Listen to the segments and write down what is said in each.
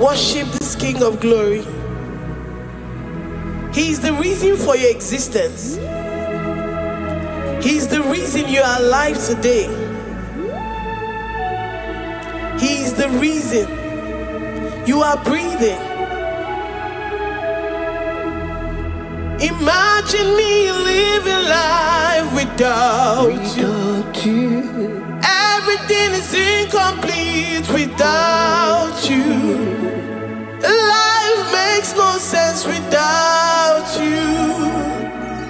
Worship this King of Glory. He is the reason for your existence. He is the reason you are alive today. He is the reason you are breathing. Imagine me living life without you. Everything is incomplete without you. Life makes no sense without you.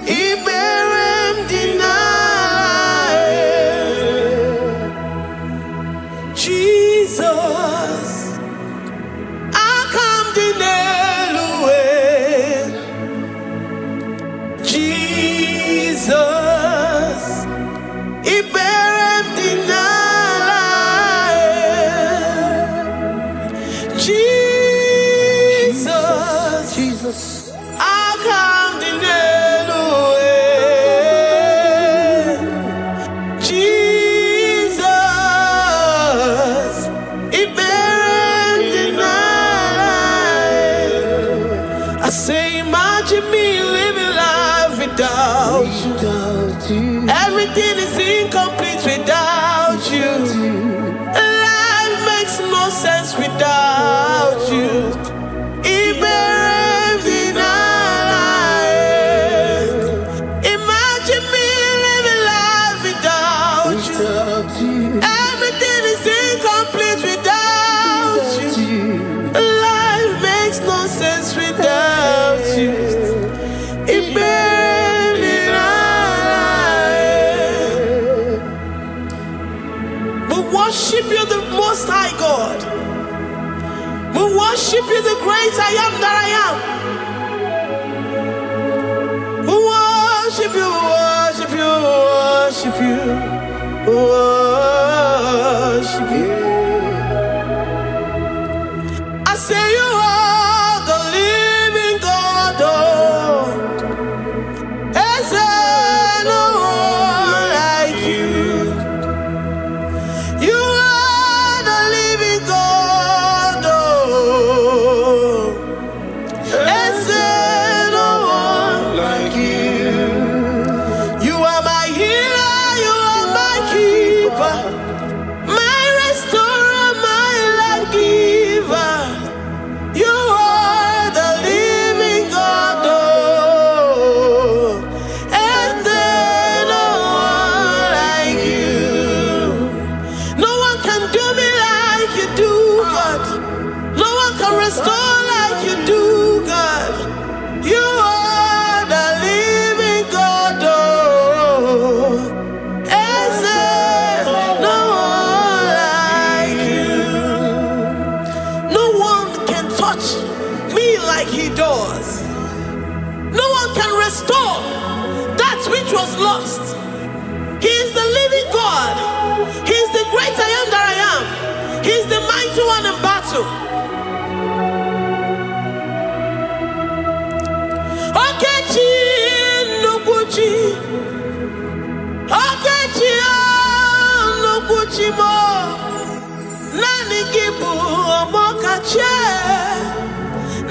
Iberem deny. Jesus, I come deny. Jesus, Iberem deny. Jesus, I come deny. Jesus, Iberem deny. I say, imagine me living life without you. Everything is incomplete without you. Life makes no sense without you. Imagine me living life without you. Everything is incomplete without you. Life makes no sense without you. We worship you, the Most High God. We worship you, the great I am that I am. We worship you, worship you, worship you, worship you. I say you are the living God. Is there no one like you? You are the living God. Is there no one like you? You are my healer, you are my keeper, my restorer, my life giver. You are the living God. Is there no one like you? No one can do me like you do, God. No one can restore like you do, God. You are the living God. Is there no one like you? No one can touch me like he does. No one can restore that which was lost. He is the living God. He is the great I am that I am. He is the mighty one in battle. Okechi Nukuchi, Okechi Nukuchi mo, Nani Gibu Omokache,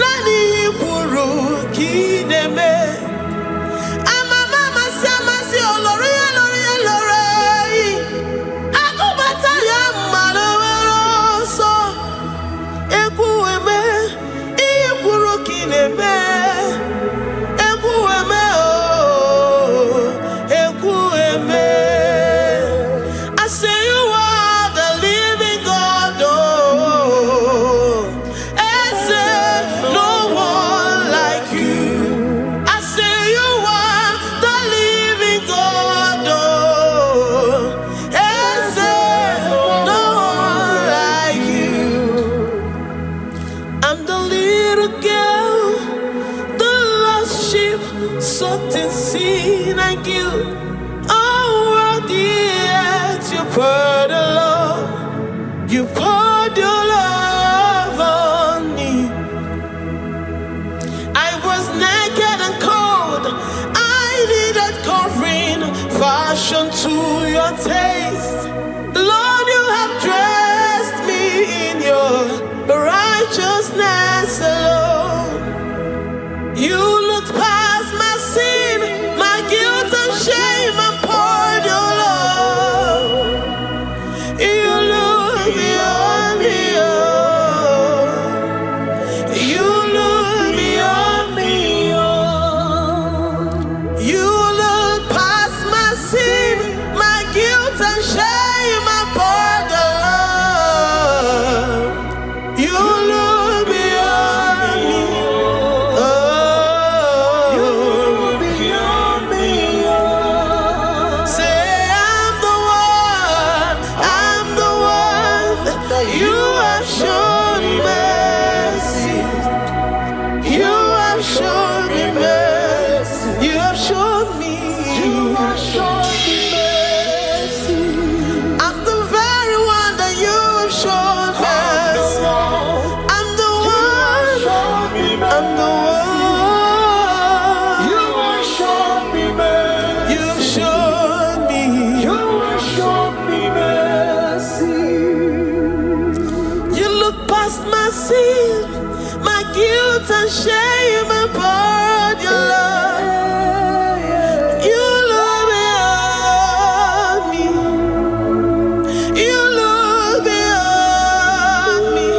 Nani Iburu Kineme. Amama Samasi Olori Olori Olori. Akubata ya Maloso. Ekueme, Iburu Kineme. Ekueme oh, Ekueme. I say you are the living God. Oh, I say no one like you. I say you are the living God. Oh, I say no one like you. I'm the little girl, the lost sheep, soaked in sin and guilt. Oh, dear, you poured your love, you poured your love on me. I was naked and cold, I needed covering, fashioned to your taste. Lord, you have dressed me in your righteousness. righteousness alone. You looked past my sin, my guilt and shame, and poured your love. You look beyond me, oh. You look beyond me, oh. You look past my sin, my guilt and shame, and poured your love. You look beyond me, oh. You look beyond me, oh. Say I'm the one that you have shown mercy. You have shown me mercy. You have shown me. You have shown me mercy. I'm the very one that you have shown mercy. I'm the one. I'm the one. You have shown me mercy. You have shown me. You have shown me mercy. You look past my sin, my guilt and shame, and poured your love. You look beyond me. You look beyond me.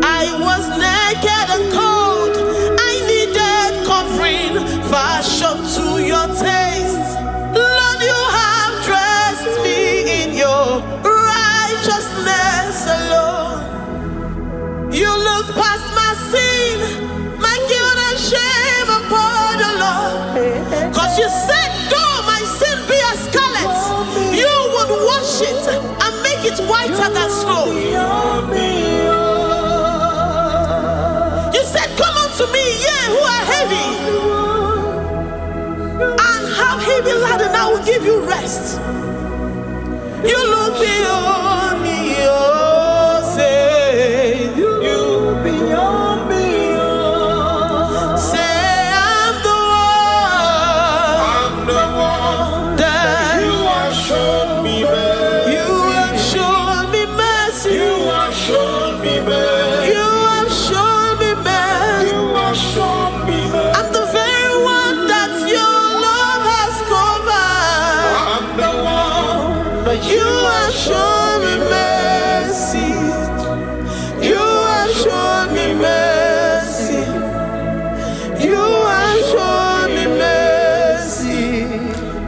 I was naked and cold. I needed covering, fashioned to your taste. Lord, you have dressed me in your righteousness alone. You look past my sin, my guilt and shame, and poured your love. Cause you said, though my sin be as scarlet, you would wash it and make it whiter than snow. You said, come unto me, ye who are heavy, and have heavy laden, I will give you rest. You look beyond me, oh, say, you look beyond me, oh. Say, I'm the one that you have shown me mercy. You have shown me mercy. You have shown me mercy. You have shown me mercy. You have shown me mercy. I'm the very one that your love has covered. I'm the one that you have shown me mercy. You have shown me mercy. You have shown me mercy.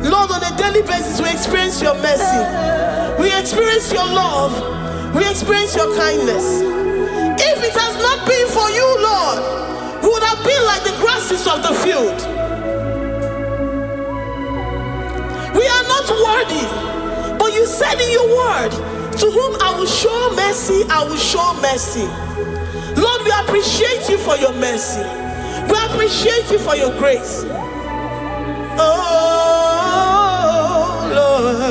Lord, on a daily basis, we experience your mercy. We experience your love. We experience your kindness. If it has not been for you, Lord, we would have been like the grasses of the field. We are not worthy, but you said in your word, to whom I will show mercy, I will show mercy. Lord, we appreciate you for your mercy. We appreciate you for your grace. Oh, Lord.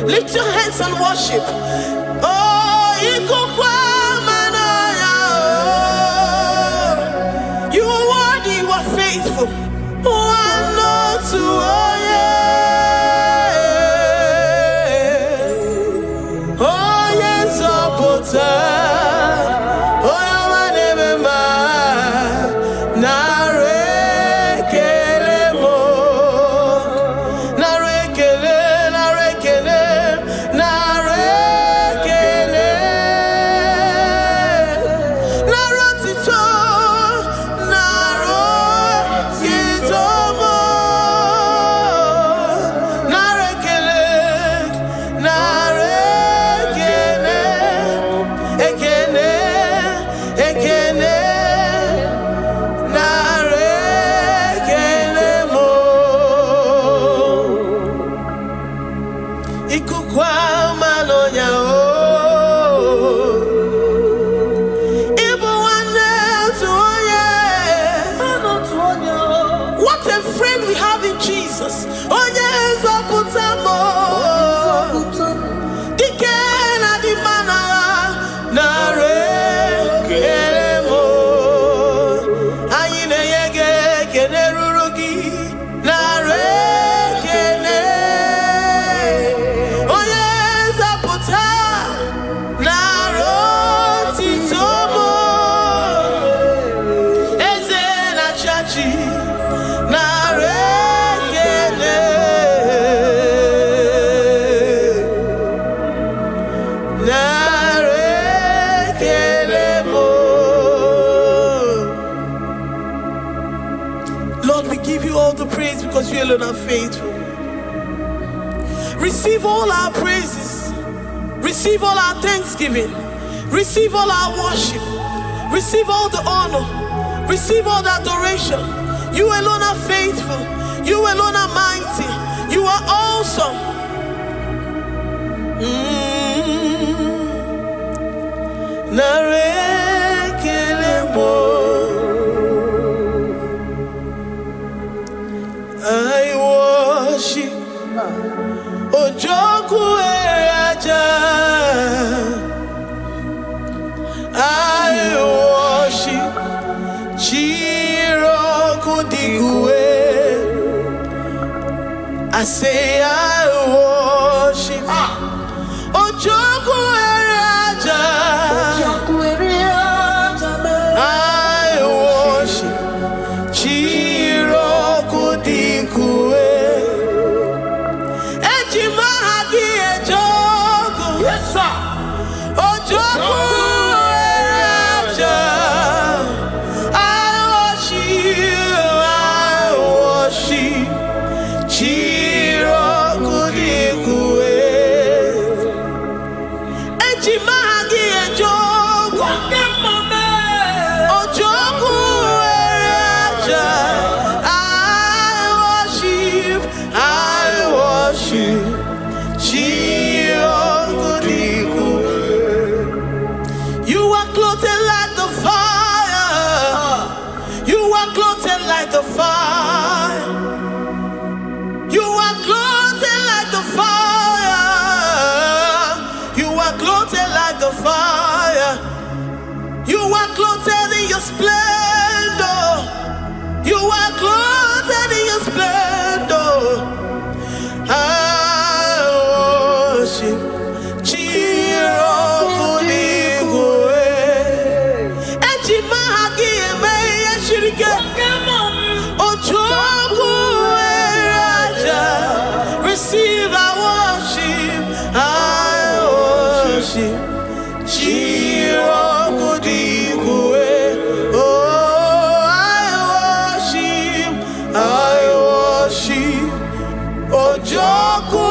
Lift your hands and worship. Oh, you are worthy, you are faithful. friend we have in Jesus. Oh yes, Lord, we give you all the praise because you alone are faithful. Receive all our praises. Receive all our thanksgiving. Receive all our worship. Receive all the honor. Receive all the adoration. You alone are faithful. You alone are mighty. You are awesome. I worship Ojoku Eraja. I worship Chiroku Digwe. I say I worship Ojoku Eraja. I worship Chiroku Digwe. Ejimahagi Ejoku. Yes, sir. Ojoku Eraja. I worship Chiroku Digwe. Ejimahagi Ejoku. Ojoku Eraja. I worship Chiroku Digwe. You are clothed like the fire. You are clothed like the fire. You are clothed like the fire. You are clothed like the fire. You are clothed in your splendor. You are clothed in your splendor. I worship Chiroku Digwe. Ejimahagi eme yeshirike. Ojoku Eraja. Receive our worship. I worship Chiroku Digwe. Oh, I worship Ojoku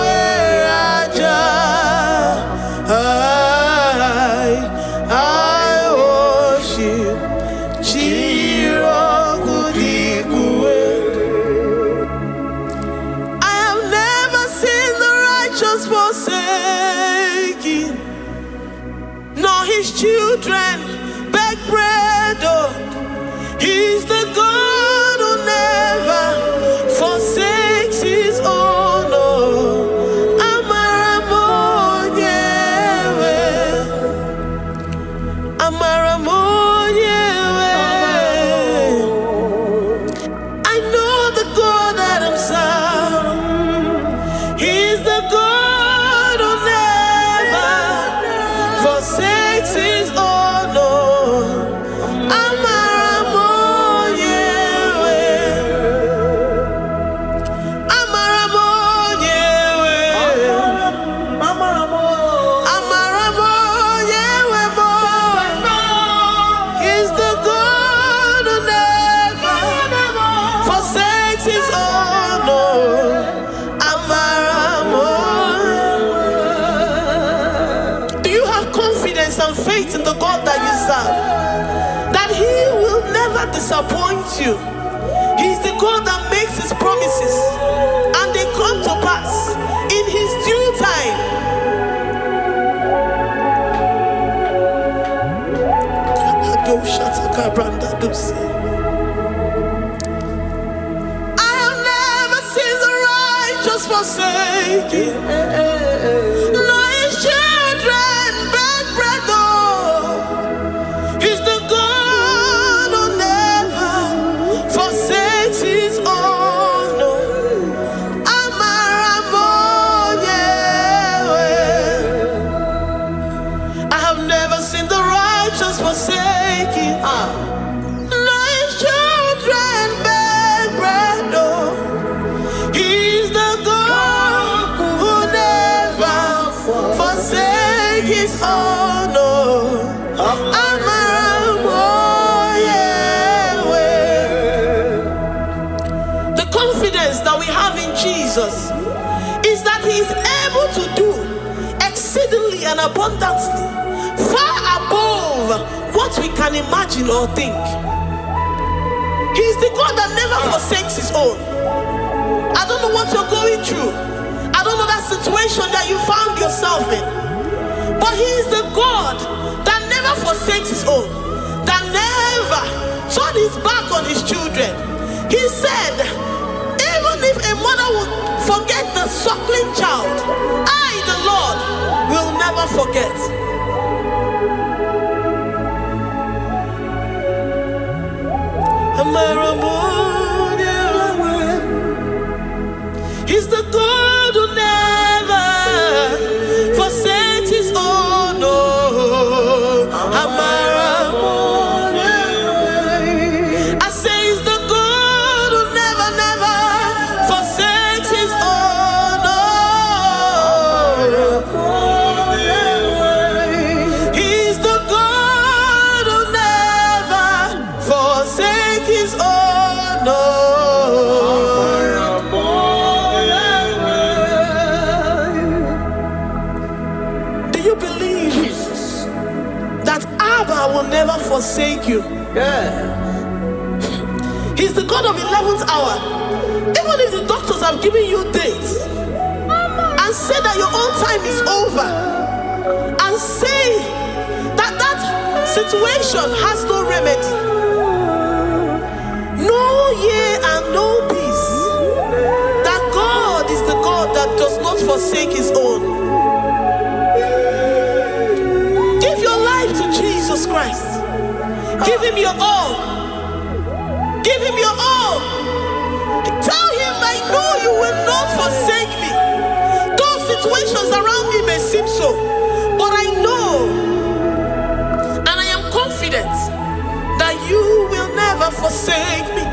Eraja. I worship Chiroku Digwe. I have never seen the righteous forsaken, nor his children beg bread. Oh, he's the God who never forsakes his own. Oh, Amaramonyewe, Amaramonyewe. I know the God that I'm serving. He's the God who never forsakes his own. Oh, Amaramonyewe, Amaramonyewe, Amaramonyewe mo. He's the God who never forsakes his own. Oh, Amaramonyewe. Do you have confidence and faith in the God that you serve? That he will never disappoint you. He's the God that makes his promises and they come to pass in his due time. I forsaken. No, his children beg bread, oh. He's the God who never forsakes his own. No. I have never seen the righteous forsaken. No, his children beg bread, oh. He's the God who never forsakes his own. No. The confidence that we have in Jesus is that he is able to do exceedingly and abundantly, far above what we can imagine or think. He is the God that never forsakes his own. I don't know what you're going through. I don't know that situation that you found yourself in. But he is the God that never forsakes his own, that never turned his back on his children. He said, even if a mother would forget the suckling child, I, the Lord, will never forget. He's the God who never forsakes his own. No. I say he's the God who never, never forsakes his own. No. He's the God who never forsakes his own. No. Will never forsake you. He's the God of 11th hour. Even if the doctors have given you dates and say that your own time is over, and say that that situation has no remedy, no year and no peace, that God is the God that does not forsake his own. Give your life to Jesus Christ. Give him your all. Give him your all. Tell him, I know you will not forsake me. Those situations around me may seem so, but I know and I am confident that you will never forsake me.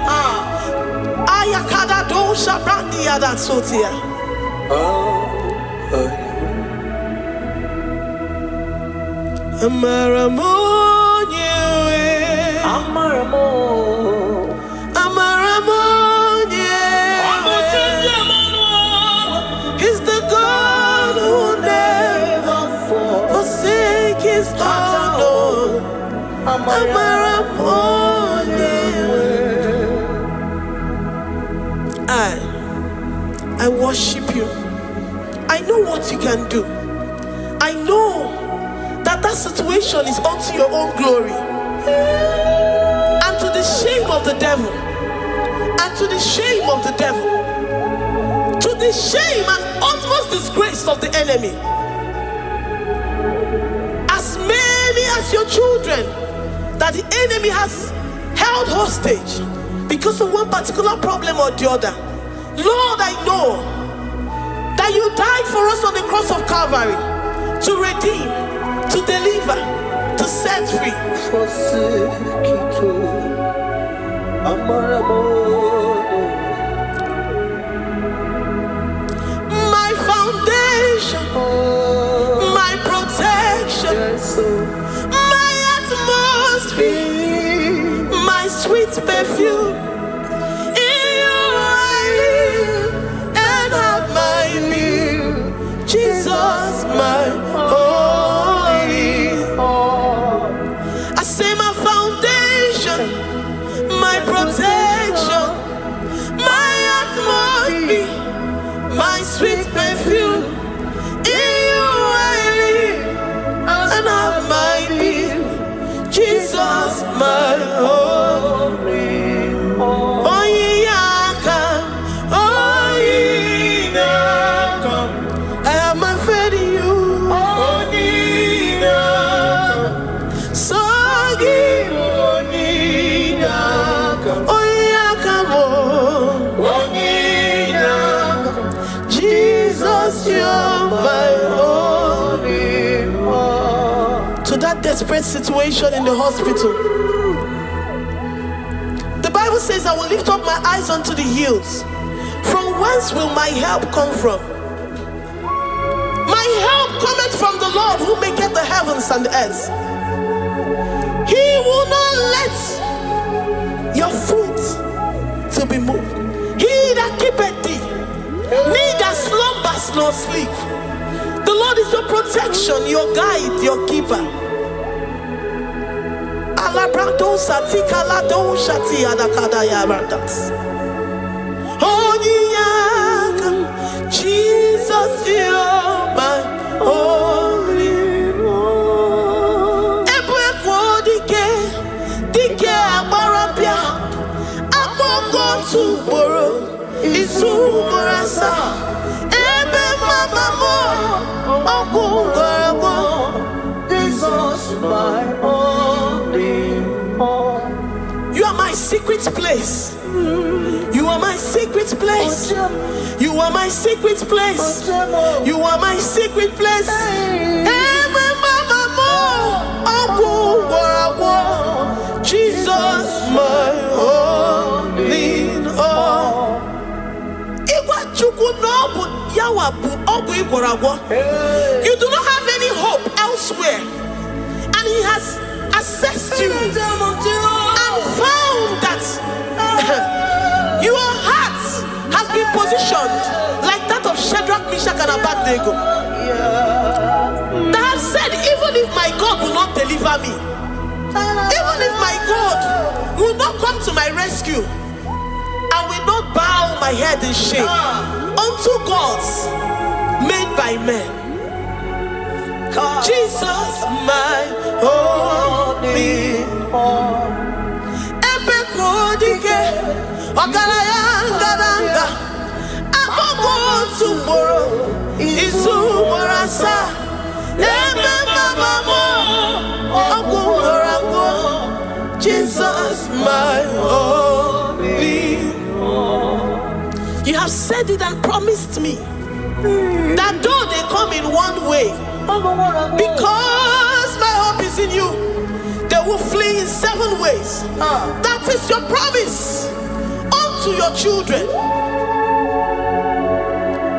Ayakada do shabrandi yada sotia. He's the God who never forsakes his own. I worship you. I know what you can do. I know that situation is unto your own glory and to the shame of the devil, and to the shame of the devil, to the shame and utmost disgrace of the enemy. As many as your children that the enemy has held hostage because of one particular problem or the other, Lord, I know that you died for us on the cross of Calvary to redeem, to deliver, to set free. My foundation, my protection, my atmosphere, my sweet perfume. In you I live and have my being. Jesus, my my sweet perfume. In you I live and have my being. Jesus, my holy. Oh, yeah, oh, yeah. desperate situation in the hospital. The Bible says, I will lift up my eyes unto the hills. From whence will my help come from? My help cometh from the Lord who maketh the heavens and the earth. He will not let your foot to be moved. He that keepeth thee, neither slumbers nor sleep. The Lord is your protection, your guide, your keeper. Jesus, you're my only one. Dike abarabia, akoko tuboro, isumurasa. Ebe mama mo, okungorabo. Jesus, my only one. You are my secret place. You are my secret place. You are my secret place. You are my secret place. Jesus, my only all. You do not have any hope elsewhere, and He has assessed you and found that your heart has been positioned like that of Shadrach, Meshach, and Abednego. That have said, even if my God will not deliver me, even if my God will not come to my rescue, I will not bow my head in shame unto gods made by men. Jesus, my only one. Ogalayanga, Agogo tomorrow, Izumorasa, Ebe Mama, Ogungorago, Jesus, my only one. You have said it and promised me that though they come in one way, because my hope is in you, they will flee in 7 ways. That is your promise unto your children.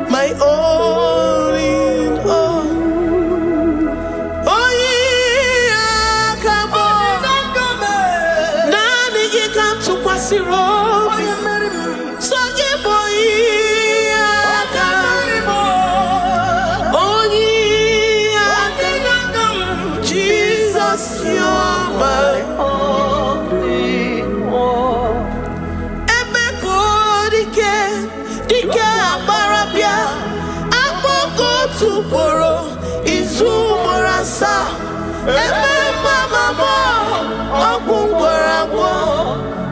My only all. Oh yeah, come on. Nani you come to Kwasiro. So you boy. Jesus, you're my only one. Dike abarabia, akoko tuboro, izumorasa. Ebe mama mo, okungorabo.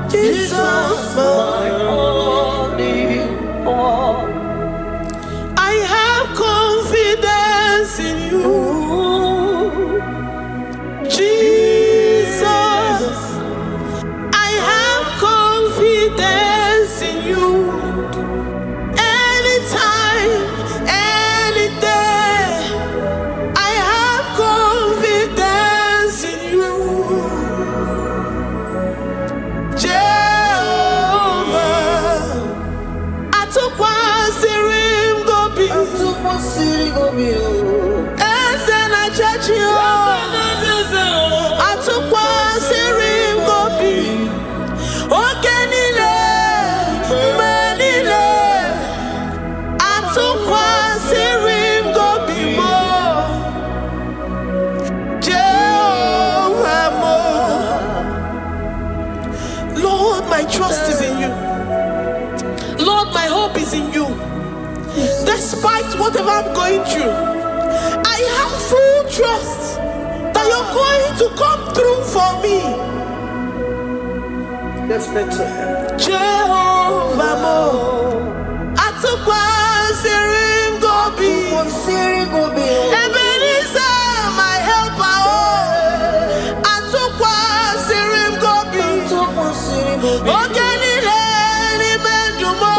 Jesus, my only one. I have confidence in you. Jesus, I have confidence in you. Anytime, any day, I have confidence in you. Jehovah, I took one serim gobi. And then I judge you. My trust is in you. Lord, my hope is in you. Despite whatever I'm going through, I have full trust that you're going to come through for me. Let's mentor him. Jehovah Mo, Atukwa Sirim Gobi, Ebenezer, my helper. Atukwa Sirim Gobi. Ogenile ni mendumo.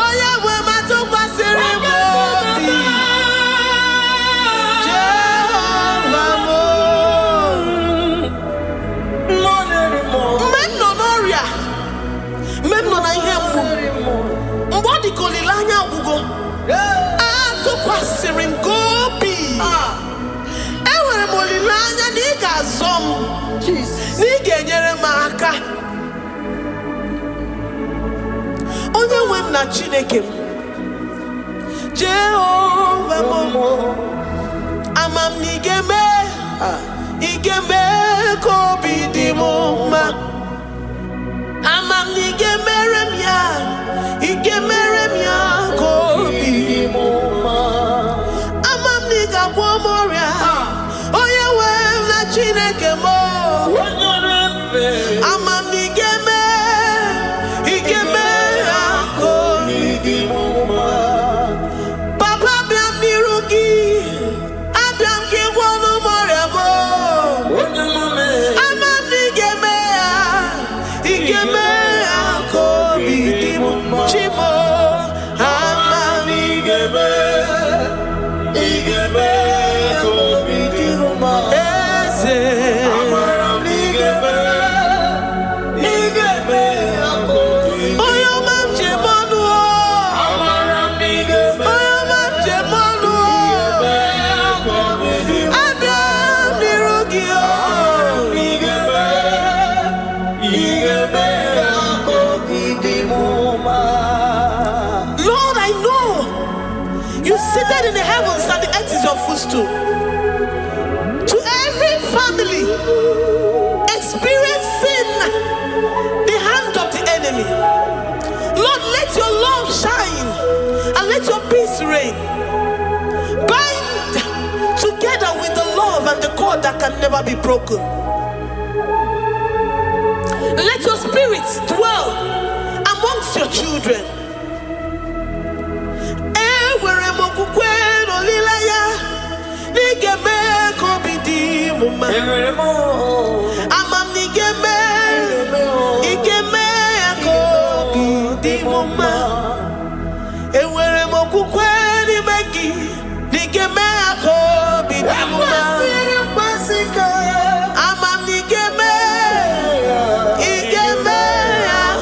Oya we Atukwa Sirim Gobi. Jehovah Mo. amaka. Onye nwe m na Chineke m, Jehova mo, amam n'igeme, igeme kobi di mo ma. Amam n'igemere m ya, igemere m ya kobi di mo ma. Amam n'igagwo moria, onye nwe m na Chineke mo. Amam n'igeme, igeme ya kobi di mo ma. Papa biam nirugi, abiam ki gwonu moria mo. Amam n'igeme ya, igeme ya kobi di mo ma. Chimo, amam n'igeme, igeme kobi di mo ma. Eze, amam n'igeme, igeme ya kobi di mo ma. Oyo mam jemonu o, amam n'igeme, oyo mam jemonu o, igeme ya kobi di mo ma. Abiam nirugi o, igeme, igeme ya kobi di mo ma. Lord, I know you seated in the heavens and the earth is your footstool. To every family experiencing the hand of the enemy, Lord, let your love shine and let your peace reign. Bind together with the love and the cord that can never be broken. Let your spirit dwell amongst your children. Ewere m okwukwe n'olileanya, n'igeme kobi di mo ma. Amam n'igeme, igeme kobi di mo ma. Ewere m okwukwe n'ime gị, n'igeme kobi di mo ma. Amam n'igeme, igeme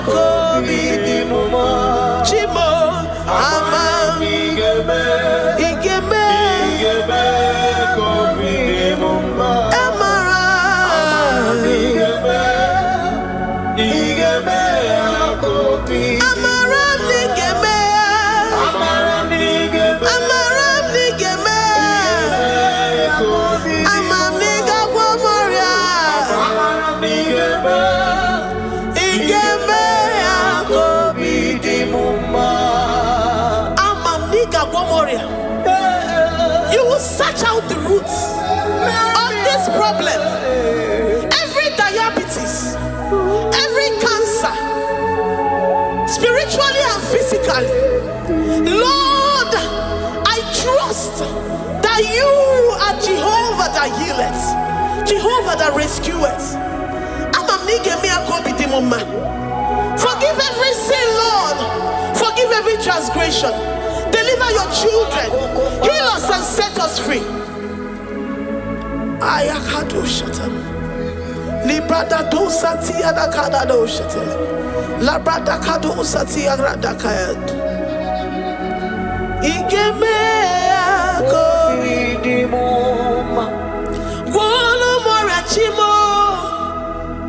kobi di mo ma. Chimo, amam igeme, kobi di mo ma. Amara, igeme kobi. Amara n'igeme, amara n'igeme, amara n'igeme kobi. Amam n'igagwo moria, amara n'igeme, igeme kobi di mo ma. Amam n'igagwo moria. You will search out the roots of this problem. Every diabetes, every cancer, spiritually and physically. Lord, I trust that you are Jehovah that healeth, Jehovah that rescueth. Amam n'igeme kobi di mo ma. Forgive every sin, Lord. Forgive every transgression. Deliver your children. Heal us and set us free. Ayakado shatan. Librada do sati adakada do shatan. Labrada kado sati agrada kayad. Igeme kobi di mo ma. Gwonu moria chimo.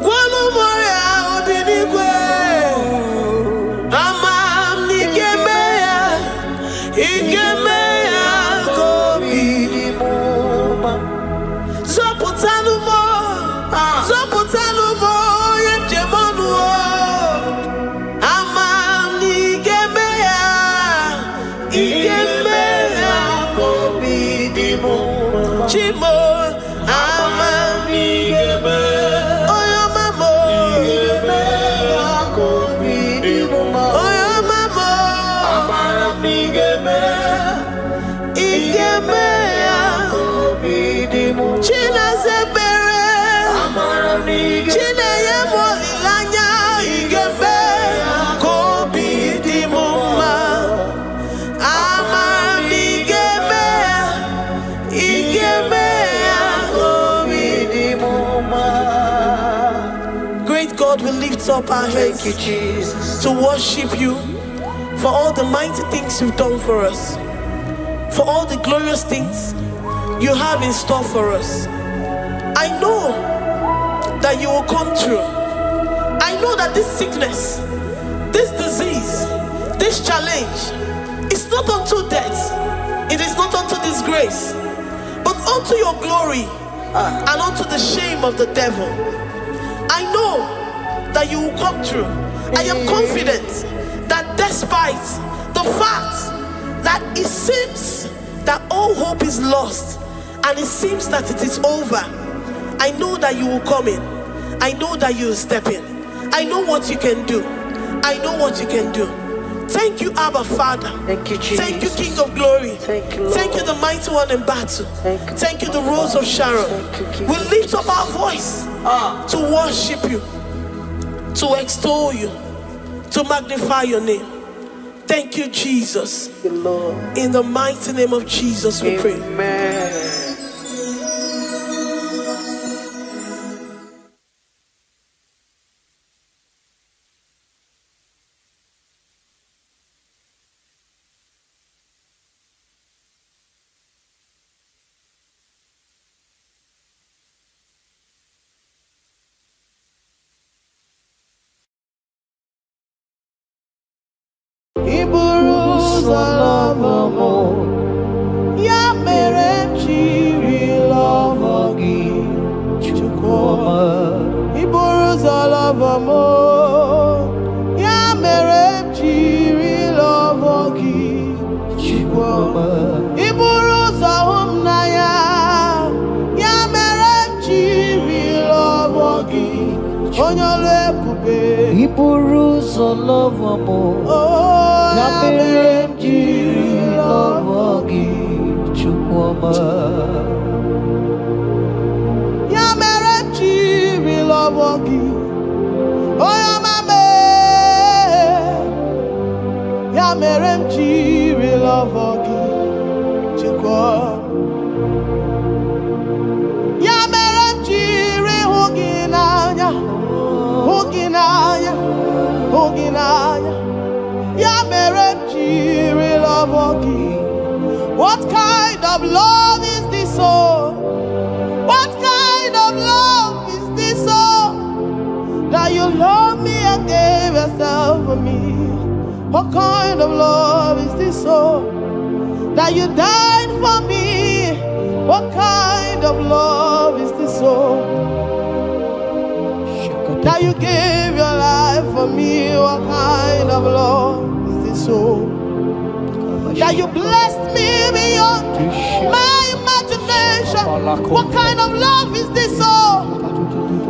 Gwonu moria obinigwe. Amam n'igeme ya, igeme ya kobi di mo ma. Zọpụtanụ mo, zọpụtanụ mo, onye njemọnụ o. Amam n'igeme ya, igeme ya kobi di mo ma. Chimo, amam n'igeme, oyo mamo, igeme ya kobi di mo ma. Oyo mamo, amam n'igeme, igeme ya kobi di mo ma. Chinazebere, amam n'igeme, Chineye molilanya, igeme ya kobi di mo ma. Amam n'igeme, igeme ya kobi di mo ma. Great God, we lift up our hands to worship you for all the mighty things you've done for us, for all the glorious things you have in store for us. I know that you will come through. know that this sickness, this disease, this challenge is not unto death, it is not unto disgrace, but unto your glory and unto the shame of the devil. I know that you will come through. I am confident that despite the fact that it seems that all hope is lost and it seems that it is over, I know that you will come in. I know that you will step in. I know what you can do. I know what you can do. Thank you, Abba Father. Thank you, Jesus. Thank you, King of Glory. Thank you, Lord. Thank you, the mighty one in battle. Thank you, the Rose of Sharon. We lift up our voice to worship you, to extol you, to magnify your name. Thank you, Jesus. Thank you, Lord. In the mighty name of Jesus we pray. Amen. Ya mere chiri love gị Chukwuma. Iburu ụzọ love mo. Ya mere chiri love gị Chukwuma. Iburu ụzọ hụ m n'anya. Ya mere chiri love gị onye ọrụ ebube. Iburu ụzọ love mo. Ya mere jiri love gị Chukwuma. Ya mere jiri love gị onye ọma me. Ya mere m jiri love gị Chukwuma. Ya mere m jiri hụ gị n'anya, hụ gị n'anya, hụ gị n'anya. Ya mere m jiri love gị. What kind of love is this, oh? What kind of love is this, oh? That you love me and gave yourself for me. What kind of love is this, oh? That you died for me. What kind of love is this, oh? That you gave your life for me. What kind of love is this, oh? That you blessed me beyond my imagination. What kind of love is this, oh?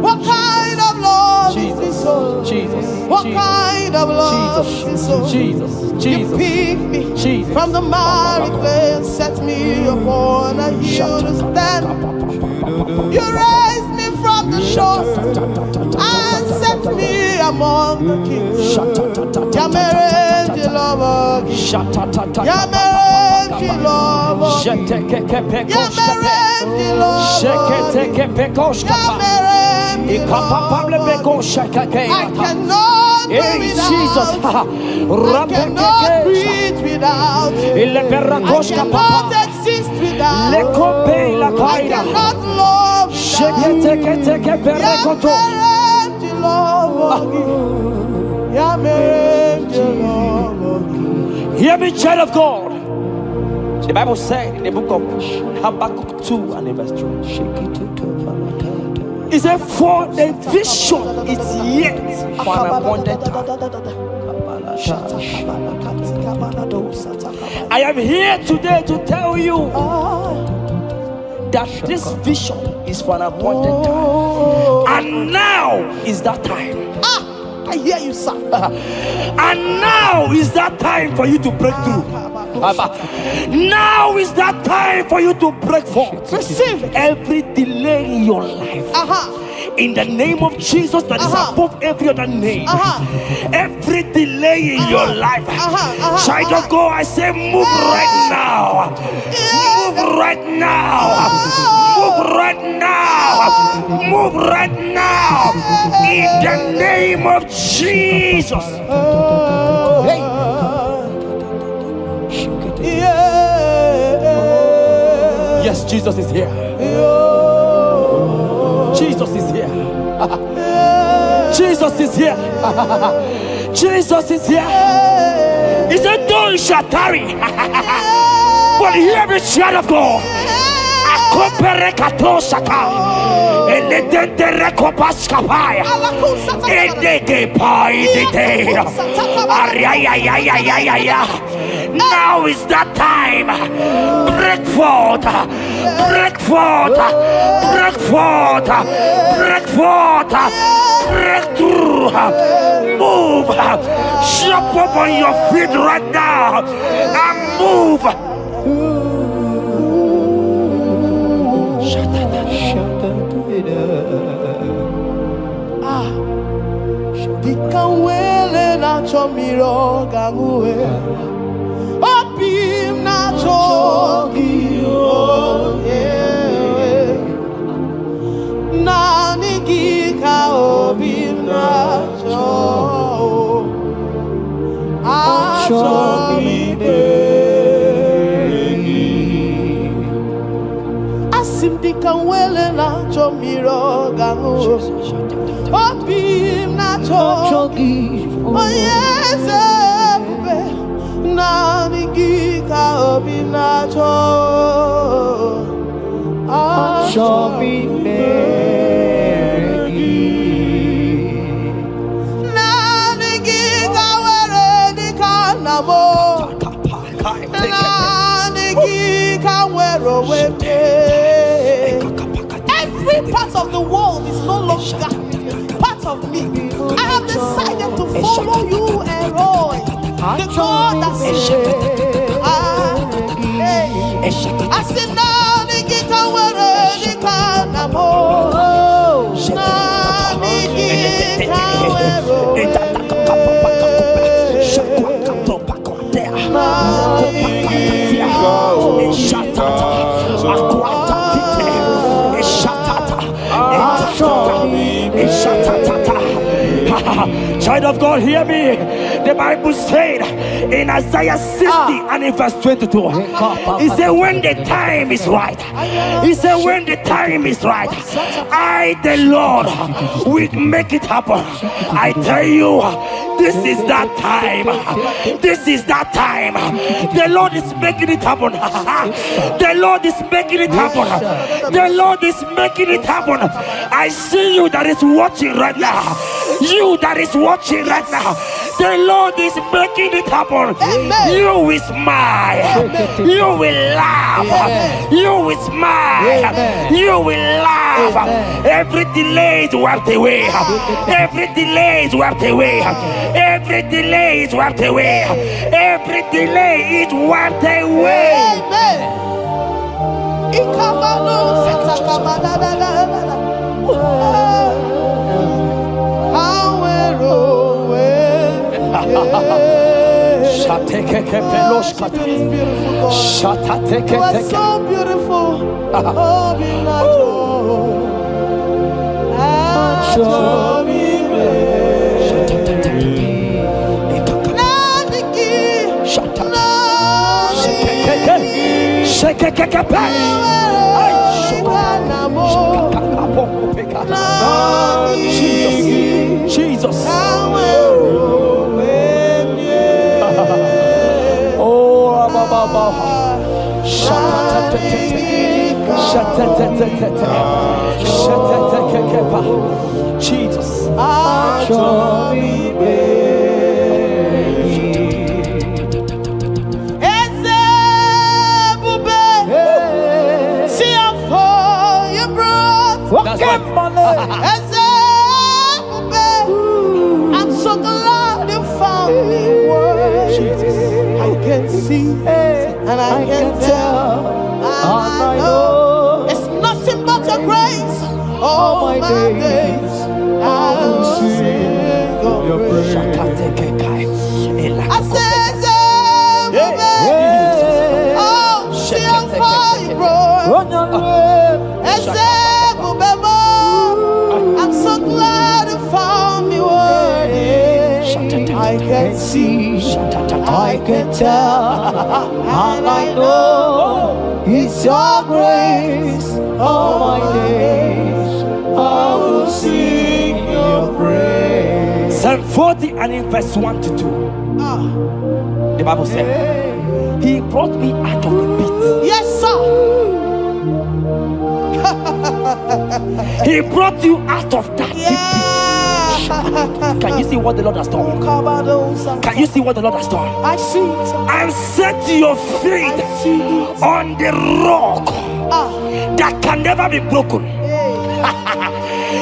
What kind of love is this, oh? Jesus, What kind of love is this, oh? Jesus, You picked me from the miry clay and set me upon a hill to stand. You raised me from the shore and set me among the kings. Ya mere ji love gị. Ya mere ji love gị. Ya mere ji love gị. Ya mere ji love gị. I cannot do without. I cannot breathe without. I cannot exist without. I cannot love without. Ya mere ji love gị. hear me, child of God. The Bible said in the book of Habakkuk 2 and verse 3. It said, for the vision is yet for an appointed time. I am here today to tell you that this vision is for an appointed time. And now is that time. I hear you, sir. And now is that time for you to break through. Now is that time for you to break forth. Receive every delay in your life. In the name of Jesus that is above every other name. Every delay in your life. Child of God, I say move right now. Move right now. Move right now. Move right now. In the name of Jesus. Hey. Yes, Jesus is here. Jesus is here. Jesus is here. Jesus is here. He said, though you shall tarry, but hear the child of God. Now is that time. Break forth, break forth, break forth, break forth, break through. Move, jump up on your feet right now and move. Dikanwele na chomiro gangwe Opim na chogi Nani gika opim na cho Achomi begi Asim dikanwele na chomiro gangwe Opim na chogi Oh yes, Nani gika opim na cho Achomi begi Nani gika were di kanamo Nani gika were wete Every part of the world is no longer part of me. I have decided to follow you and Roy, the God that says, I said, Nani gika were di kanamo Nani gika were Child of God, hear me. The Bible said in Isaiah 60 and in verse 22, he said, when the time is right, he said, when the time is right, I, the Lord, will make it happen. I tell you, this is that time. This is that time. The Lord is making it happen. The Lord is making it happen. The Lord is making it happen. I see you that is watching right now. You that is watching right now. The Lord is making it happen. Amen. You will smile. Amen. You will laugh. Amen. You will smile. Amen. You will laugh. Amen. Every delay is wiped away. Every delay is wiped away. Every delay is wiped away. Every delay is wiped away. Amen. Ikamano satakamana. You are so beautiful. Oh, be Jesus. Jesus. I'm so glad you found me worthy. I can see and I can tell. I know it's nothing but your grace. All my days I will sing your praise. I said, oh, see how far you brought. I'm so glad you found me worthy. I can see, I can tell, and I know it's your grace. All my days I will sing your praise. 40 and in verse 1 to 2. The Bible said, He brought me out of the pit. Yes, sir. He brought you out of that deep pit. Can you see what the Lord has done? Can you see what the Lord has done? I see it. And set your feet on the rock that can never be broken.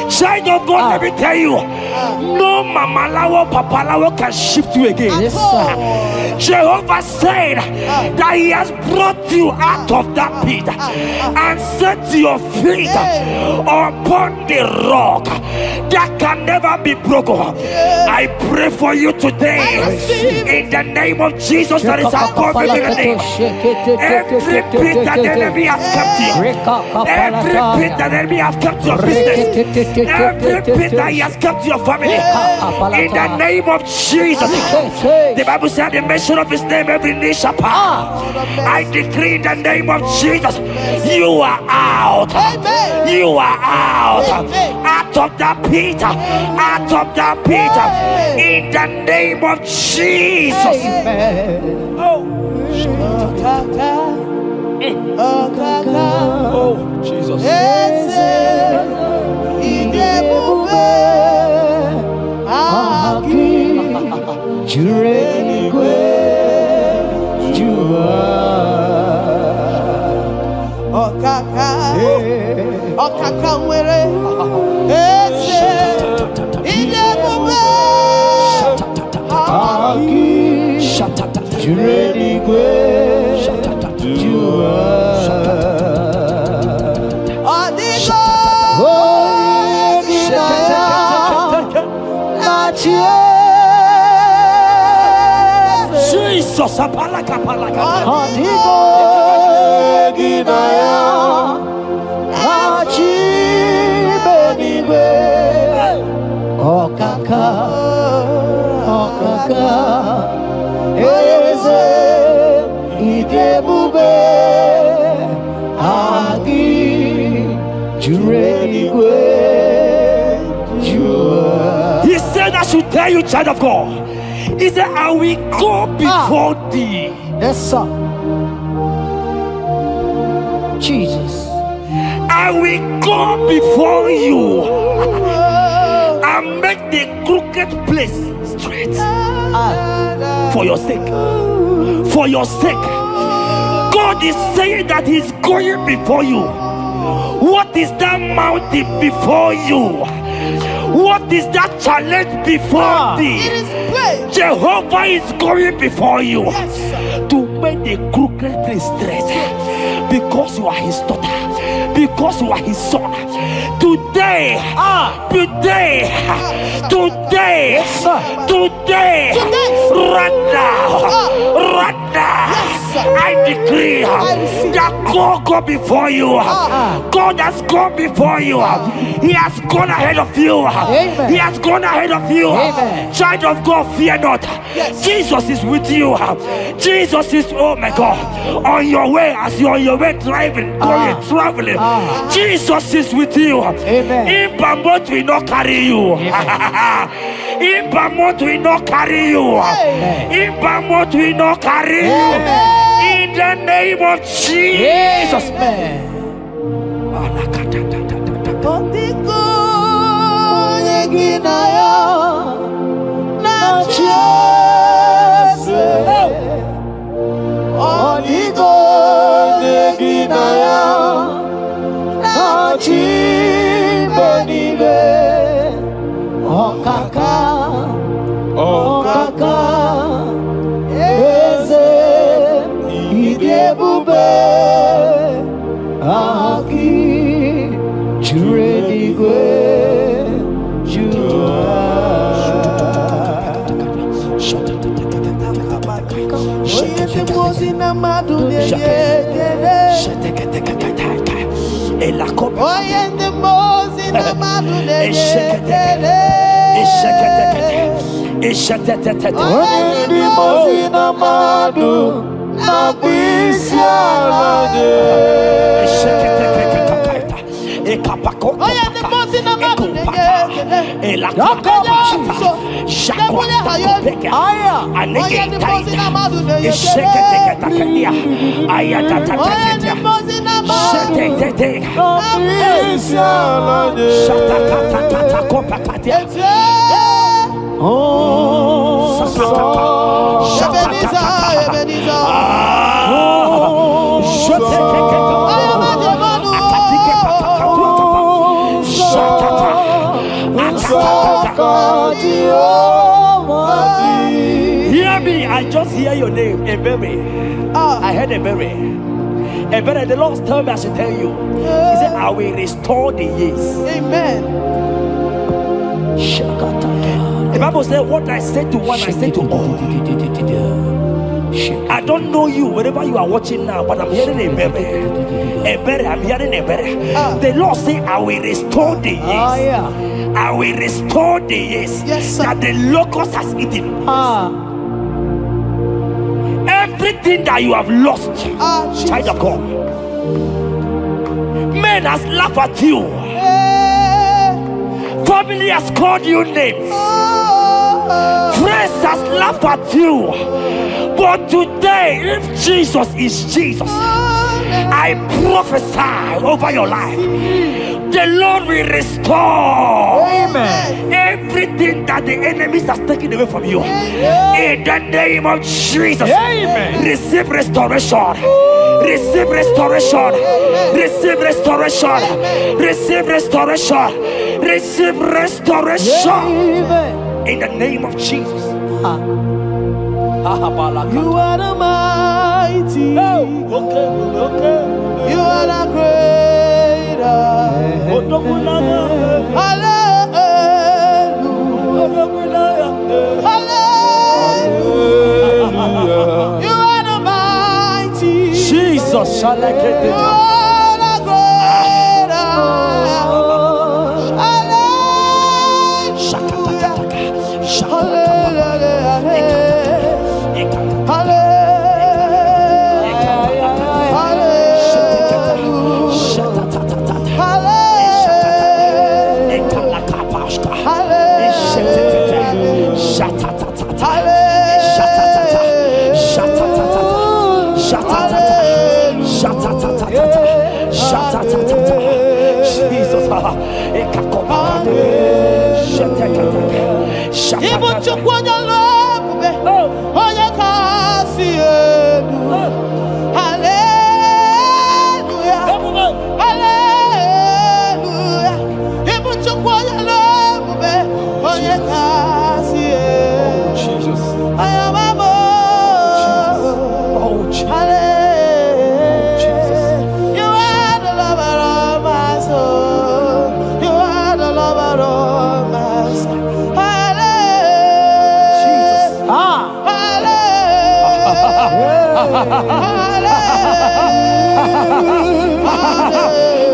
Child of God, let me tell you, no mama lawo, papa lawo can shift you again. Yes, sir. Jehovah said that He has brought you out of that pit and set your feet upon the rock that can never be broken. I pray for you today in the name of Jesus that is above every name. Every pit that the enemy has kept you, every pit that the enemy has kept your business, every pit that He has kept your family, in the name of Jesus. The Bible said the mention of His name every knee shall bow. I decree in the name of Jesus, you are out. You are out. Out of that pit. Out of that pit. In the name of Jesus. Oh Jesus. Jesus, apalaka. He said, I should tell you, child of God. He said, I will go before thee. Yes, sir. Jesus. I will go before you and make the crooked place straight. For your sake. For your sake. God is saying that He's going before you. What is that mountain before you? What is that challenge before thee? Jehovah is going before you to make the crooked place straight. Because you are His daughter. Because you are His son. Today, right now, I decree that God go before you. God has gone before you. He has gone ahead of you. He has gone ahead of you. Child of God, fear not. Jesus is with you. Jesus is, oh my God, on your way, as you're on your way driving, traveling. Jesus is with you. In Bamot will not carry you. In Bamot will not carry you. In Bamot will not carry you. In the name of Jesus. Hear me, I just hear your name, Ebere. I heard Ebere. Ebere, the Lord told me I should tell you. He said, I will restore the years. Amen. The Bible said, what I said to one, I said to all. I don't know you, wherever you are watching now, but I'm hearing Ebere. Ebere, I'm hearing Ebere. The Lord said, I will restore the years. I will restore the years that the locust has eaten. Everything that you have lost, child of God. Men has laughed at you. Family has called you names. Friends has laughed at you. But today, if Jesus is Jesus, I prophesy over your life. The Lord will restore. Amen. Everything that the enemies has taken away from you. In the name of Jesus. Amen. Receive restoration. Receive restoration. Receive restoration. Receive restoration. Receive restoration. In the name of Jesus. You are the mighty. You are the greater. Hallelujah. Hallelujah. You are the mighty. Jesus shall I get You are the greater.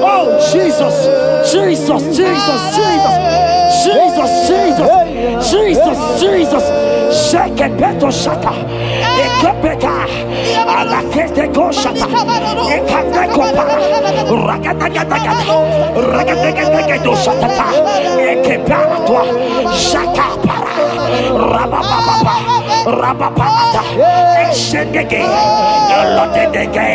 Oh Jesus, Jesus, Jesus, Jesus, Jesus, Jesus, Jesus, Jesus. Shake it, beto shaka. Ekepeka. Alakete go shaka. Ekateko para. Ragadagadaga. Ragadagadaga shaka. Ekepara toi. Shaka para. Rabababa. Rabababa. Exendege. Lotedege.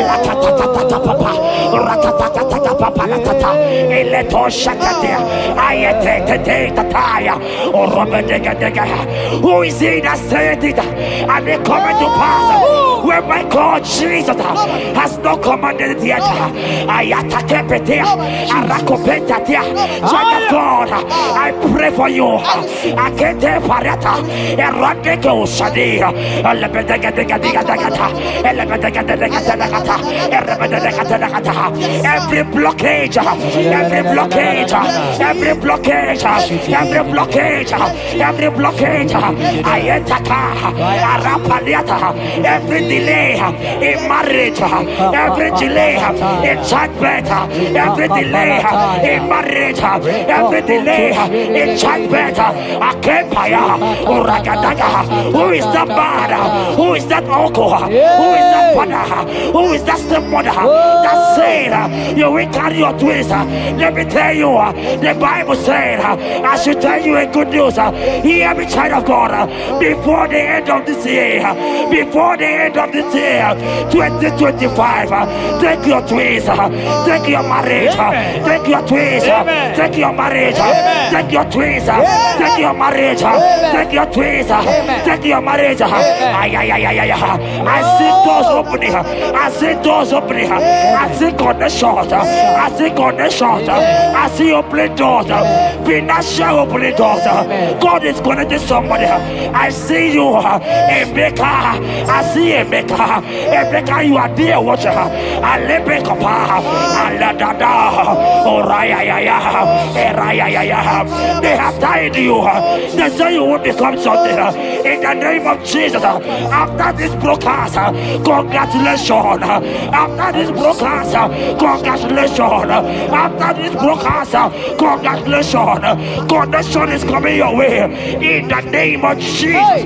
Latatatata papa. Ratatatata papa latata. Eleto shakate. Ayete tete tataya. Who is he that said it and they come to pass where my God Jesus has not commanded it yet? Child of God, I pray for you. Every blockage, every blockage, every blockage, every blockage, every blockage, every delay in marriage, every delay in childbirth, every delay in marriage, every delay in childbirth. Who is that man? Who is that uncle? Who is that father Who is that stepmother that said you will carry your twins? Let me tell you, the Bible said, I should tell you a good news. Hear me, child of God, before the end of this year, 2025, take your twins, take your marriage, take your twins, take your marriage, take your twins, take your marriage, take your twins, take your marriage. I see doors opening, I see doors opening, I see connections, I see connections, I see opening doors, financial opening doors. God is connecting somebody. I see you, Emeka. I see Emeka. Emeka, you are there, watcher. I let me come. They have tied you. They say you will become something. In the name of Jesus, after this broadcast, congratulations. After this broadcast, congratulations. After this broadcast, congratulations. Connection is coming your way. In the name of Jesus.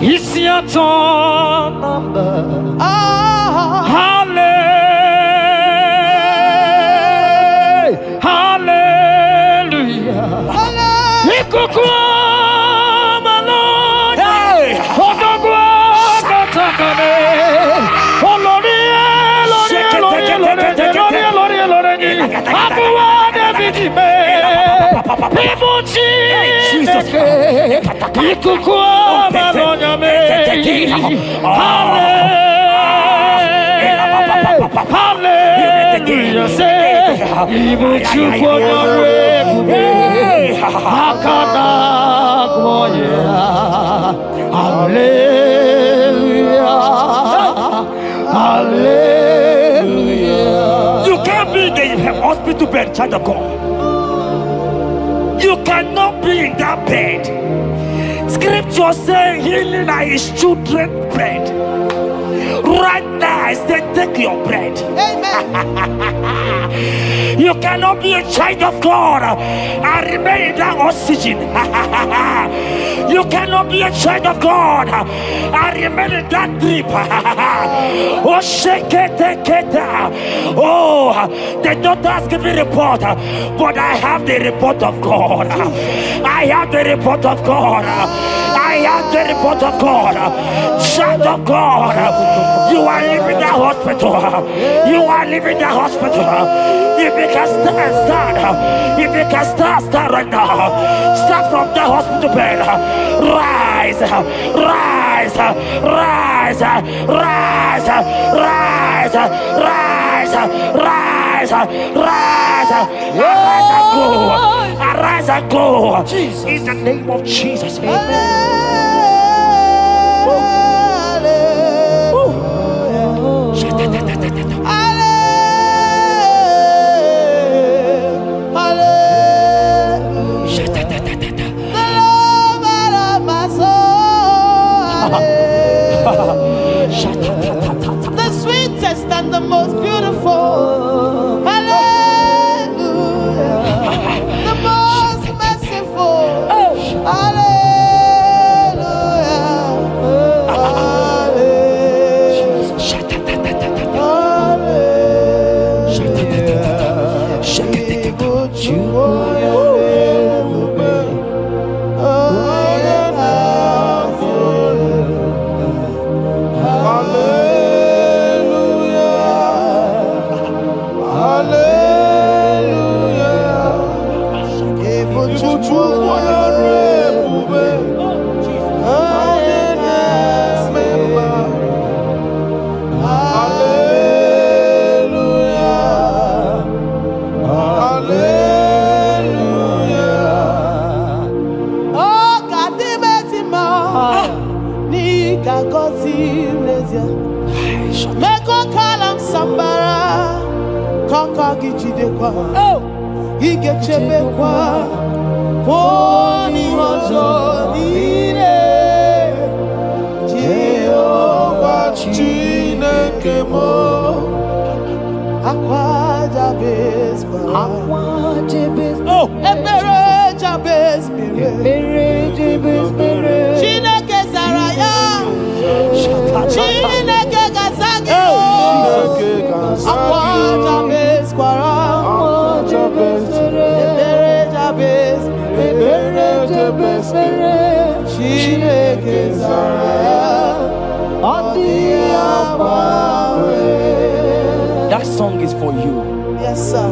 It's your turn number. Hallelujah. Hallelujah. You can't be in the hospital bed, child of God. You cannot be in that bed. Scripture saying healing are his children's bread. Right now, I say take your bread. Amen. You cannot be a child of God and remain in that oxygen. You cannot be a child of God and remain in that drip. Oh, shake it. Oh, the doctors give me a report, but I have the report of God. I have the report of God. I have the report of God. Child of God, you are leaving the hospital. You are leaving the hospital. If you can stand, if you can stand right now, start from the hospital bed. Rise, rise, rise, rise, rise, rise, rise, rise, arise and go, arise and go. In the name of Jesus. Amen. The sweetest and the most beautiful. Hallelujah. The most merciful. Chineke Zaraya. Chineke Gazagi. Akwaja bes kwara. Chineke Zaraya. That song is for you. Yes, sir.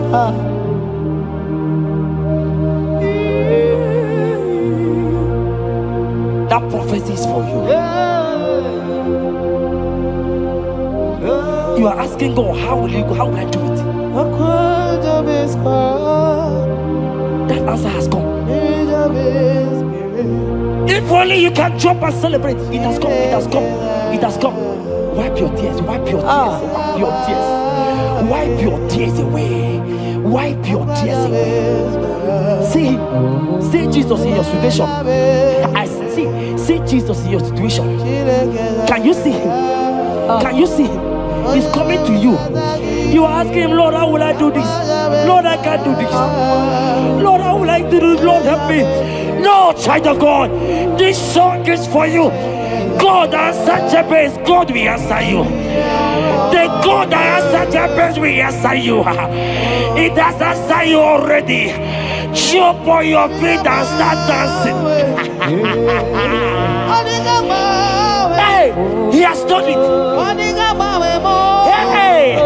That prophecy is for you. You are asking God, how will you go? How will I do it? That answer has come. If only you can jump and celebrate. It has come. It has come. It has come. Wipe your tears. Wipe your tears. Wipe your tears. Wipe your tears away. Wipe your tears away. See Jesus in your situation. I see Jesus in your situation. Can you see him? Can you see him? He's coming to you. You are asking him, Lord, how will I do this? Lord, I can't do this. Lord, how will I do this? Lord, help me. No, child of God, this song is for you. God answered Jabez, God will answer you. The God that answered Jabez will answer you. It has answered you already. Jump on your feet and start dancing. Hey, he has done it. Hey.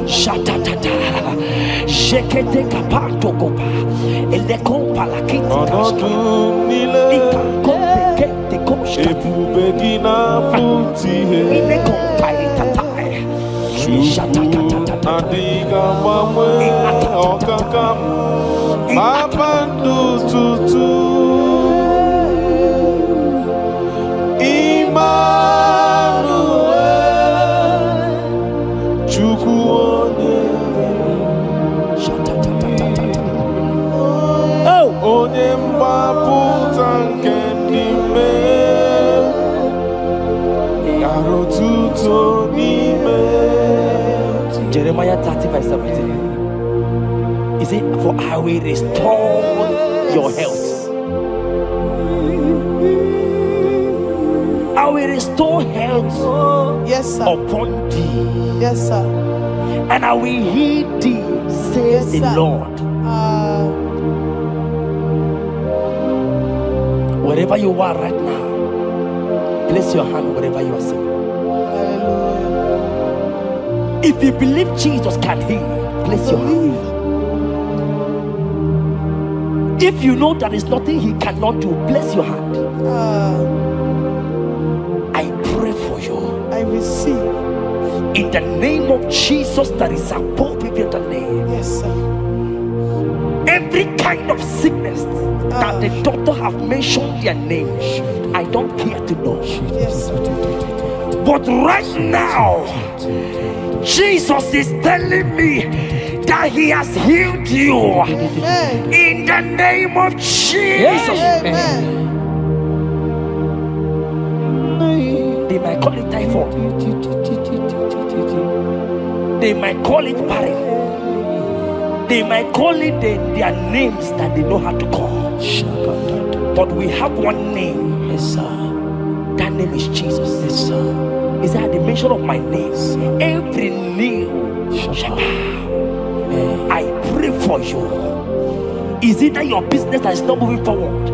Shatatata, Jekete kapato kopa, ele kompa la kiti kashka, ika kompe kete koshka, ine kompa itatai, shatatatata, Jeremiah 30:17. He said, for I will restore your health. I will restore health, yes, sir, upon thee. Yes, sir. And I will heal thee, says the Lord. Wherever you are right now, place your hand wherever you are sitting. If you believe Jesus can heal, place your hand. If you know there is nothing he cannot do, place your hand. I pray for you. I receive. In the name of Jesus that is above every other name. Yes, sir. Every kind of sickness that the doctor have mentioned their name, I don't care to know. Yes, sir. But right now, Jesus is telling me that he has healed you. Amen. In the name of Jesus. Amen. They might call it typhoid. They might call it barren. They might call it their names that they know how to call. But we have one name. Yes, sir. That name is Jesus. Yes, sir. Is that at the mention of my name, every knee shall bow. I pray for you. Is it that your business that is not moving forward?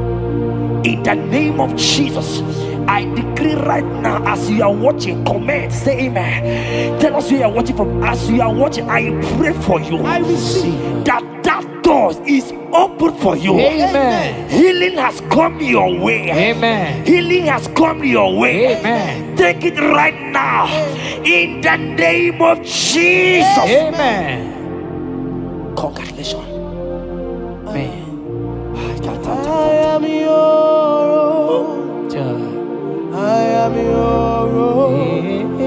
In the name of Jesus, I decree right now, as you are watching, comment, say amen. Tell us where you are watching from. As you are watching, I pray for you. I receive that door is open for you. Amen. Healing has come your way. Amen. Healing has come your way. Amen. Take it right now in the name of Jesus. Amen. Congratulations. Amen. I am your own. I am your own.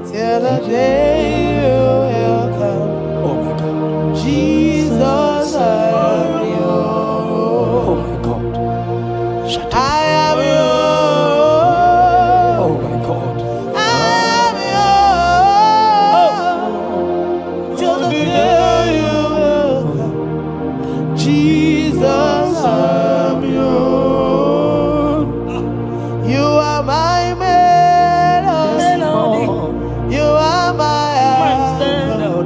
Till the day you will come. Oh my God. Jesus, I am your Oh own. my God. Shut I up. am your Oh own. my God. I am your own. Till the day you will come. Jesus, I am your own. You are my melody. You are my anchor.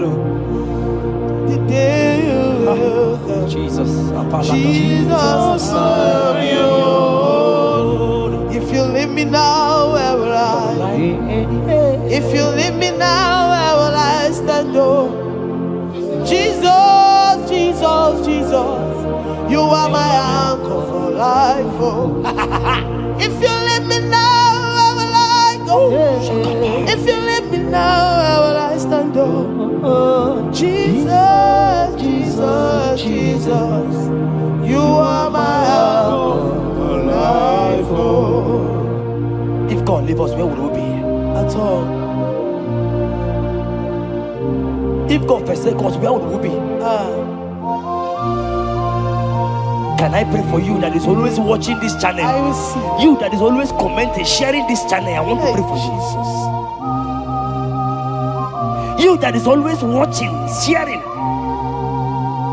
The day you will come. Jesus. Jesus, I am your own. If you leave me now, where will I? If you leave me now, where will I stand? Oh, Jesus, Jesus, Jesus, you are my anchor for life. Oh, if you leave me now, where will I go? If you leave me now, where will I stand? Oh, Jesus, Jesus, Jesus, you are my anchor for life. Oh, If God leave us, where would we be? at all. If God forsake us, where would we be? Can I pray for you that is always watching this channel? I receive. You that is always commenting, sharing this channel, I want to pray for you. You that is always watching, sharing.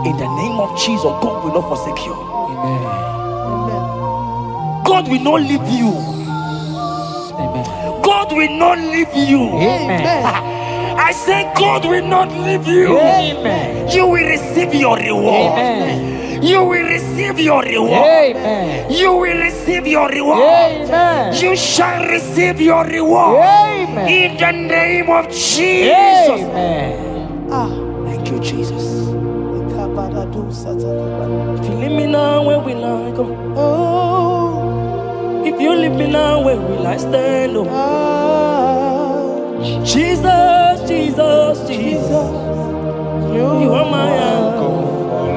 In the name of Jesus, God will not forsake you. Amen. Amen. God will not leave you. Amen. God will not leave you. Amen. I say God will not leave you. Amen. You will receive your reward. Amen. You will receive your reward. Amen. You will receive your reward. Amen. You shall receive your reward. Amen. In the name of Jesus. Amen. Thank you, Jesus. If If you leave me now, where will I go? oh, If you leave me now, where will I stand? Oh, Jesus, Jesus, Jesus. You are my anchor.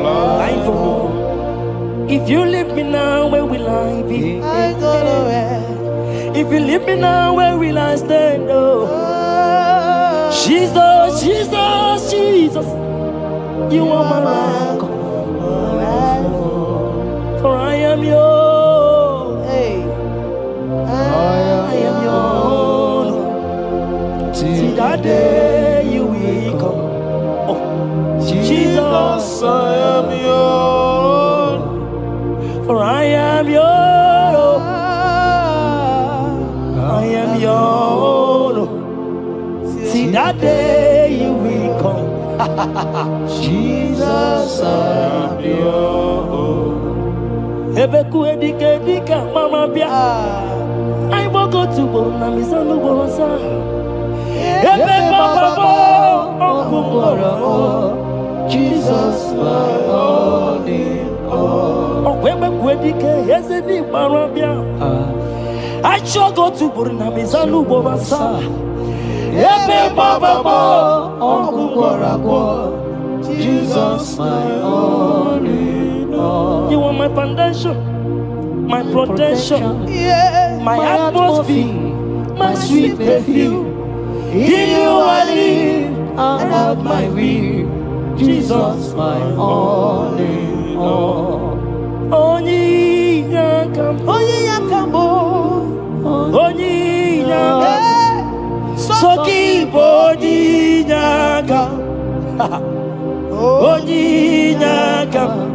Life, oh. If you leave me now, where will I be? I go nowhere. If you leave me now, where will I stand? Oh, Jesus, Jesus, Jesus. You are my anchor. For I am yours. Hey, I am yours. See that day you will come. Oh, Jesus, I am yours. for I am yours. I am yours. See that day you will come. Jesus, I am yours. Ebeku edike dika mama bia. I won't go to Borna Misanu Boronsa. Ebe Baba Jesus, my all in all. Oh, Ebeku edike yezedi mama bia. I shall go to Borna Misanu Boronsa. Ebe Baba Jesus, my all in all. You are my foundation, my protection, Yeah, my atmosphere, my sweet perfume. In you I live and have my will. Jesus, my all in all. Only Yakam, Only Yakamo. only Yakam, Soki Bodi Yakam, only Yakam.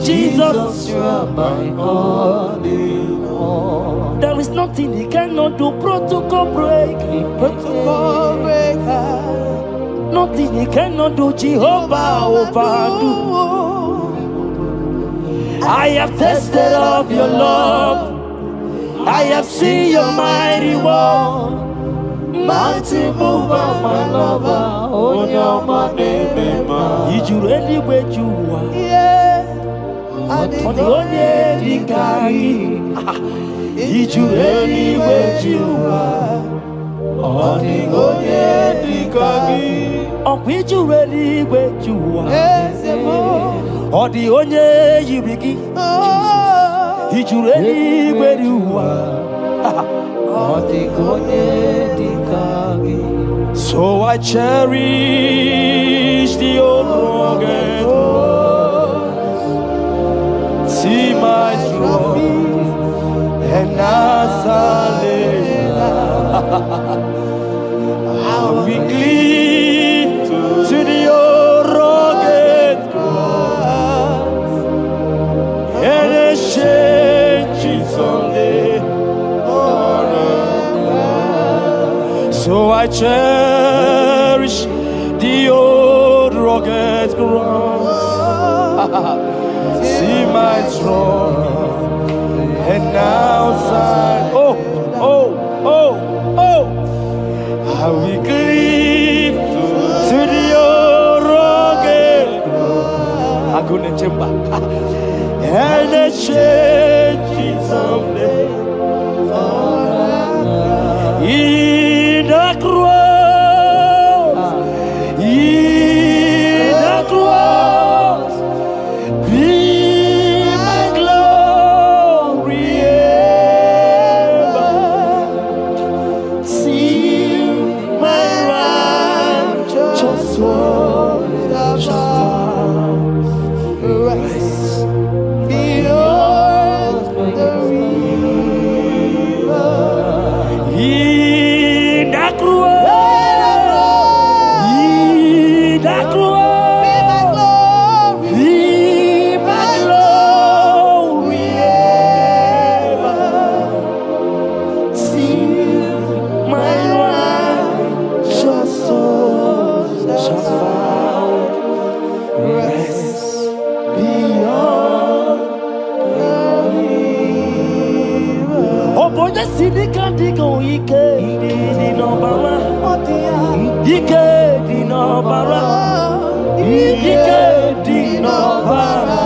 Jesus, you are my all in all. there is nothing he cannot do. Protocol break, Protocol breaker. nothing he cannot do. Jehovah overdo. I have tasted of your love. I have seen your mighty work, mighty mover, my lover. Oh, your name, did you really wait you are? Yeah. On the only Dikari, did you really wait you are? On the only Dikari, oh, did you really wait you are? On the only you begin, did you really wait you are? So I cherish the old rugged road. See my trophy and as I lay I will cling to the old rugged cross and exchange it someday. So I cherish the old rugged cross. See my throne, and now sign. Oh, I will cleave to the old rugged cross. I couldn't chamber, and I change it someday. In the cross, be my glory ever. See my righteous soul rise beyond the river. In the cross, be my glory ever. See my righteous soul shall find rest beyond the river. Oh, boy, the city can't go. Ike di no bara. Ike di no bara. Ike di no bara.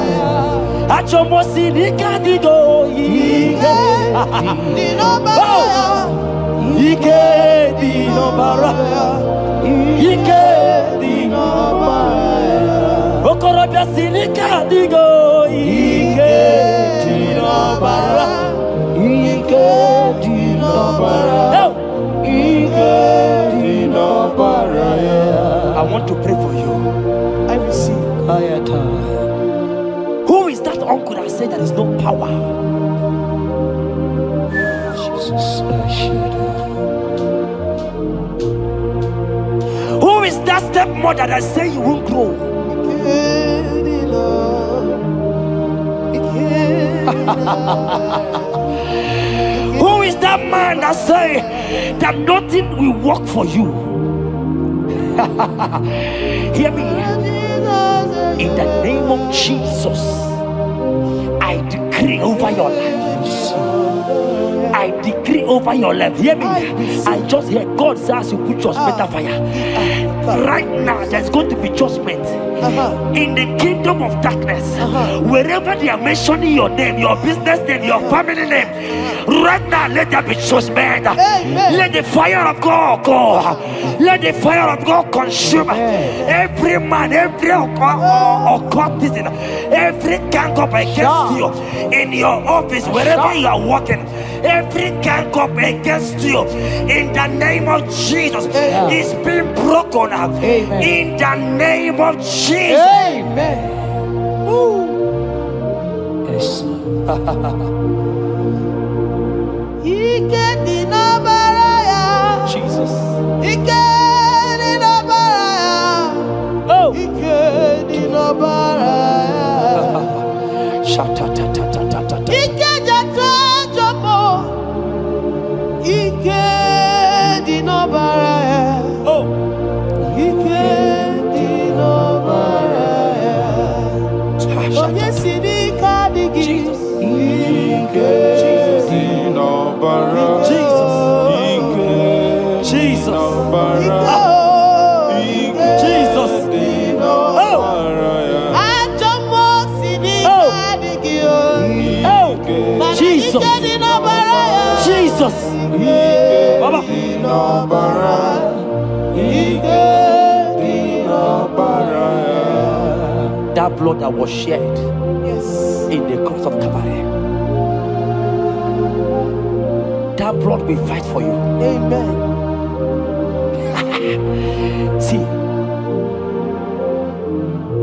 Achomo city can't go. Ike di no bara. Ike di no bara. Ike di no bara. Okorobia city can't go. Ike di no bara. Ike di no bara. I want to pray for you. I receive. Who is that uncle that said there is no power? Jesus, who is that stepmother that said you won't grow? Who is that man that say that nothing will work for you? Hear me. In the name of Jesus, I decree over your lives. I decree over your life. Hear me. I just hear God says you put your better fire. Right now, there's going to be judgment in the kingdom of darkness. Wherever they are mentioning your name, your business name, your family name, right now, let there be judgment. Let the fire of God go. Let the fire of God consume every man, every occultism, every gang up against you in your office, wherever you are working. Every gang up against you in the name of Jesus is being broken up. In the name of Jesus. Amen. Yes. Jesus. Oh. Jesus. Jesus. Jesus. Jesus. Jesus. Baba. That blood that was shed in the cross of Calvary, that blood will fight for you. Amen. See,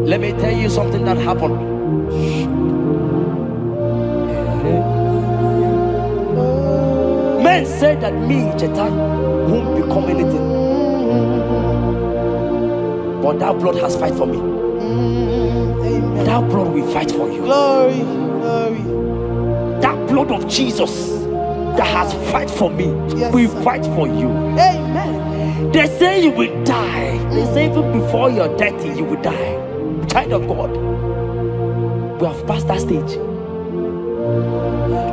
let me tell you something that happened. Men say that me, Jetta, won't become anything, but that blood has fight for me. Amen. That blood will fight for you. Glory, glory. That blood of Jesus that has fight for me will fight for you. Amen. They say you will die. They say even before you're 30, you will die. Child of God, we have passed that stage.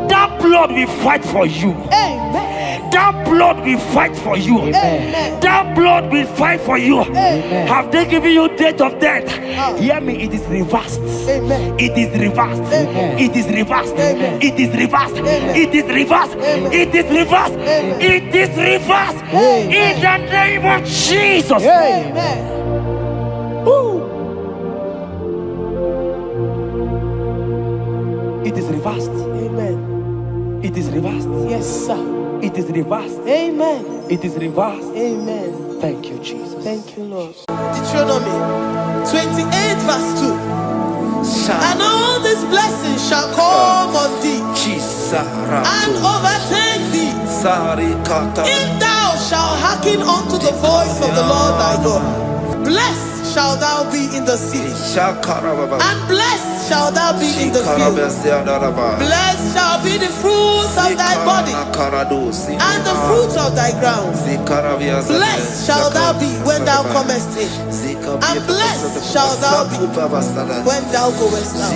That blood will fight for you. Amen. That blood will fight for you. Amen. That blood will fight for you. Amen. Have they given you date of death? Hear me, it is reversed. Amen. It is reversed. Amen. It is reversed. Amen. It is reversed. Amen. It is reversed. Amen. It is reversed. Amen. It is reversed. Amen. In the name of Jesus. Amen. Ooh. It is reversed. Amen. It is reversed. Yes, sir. It is reversed. Amen. It is reversed. Amen. Thank you, Jesus. Thank you, Lord. Deuteronomy 28 verse 2. And all these blessings shall come on thee and overtake thee if thou shalt hearken unto the voice of the Lord thy God. Blessed shalt thou be in the city, and blessed shalt thou be in the field. Blessed shall be the fruit of thy body, and the fruit of thy ground. Blessed shalt thou be when thou comest in, and blessed shalt thou be when thou goest out.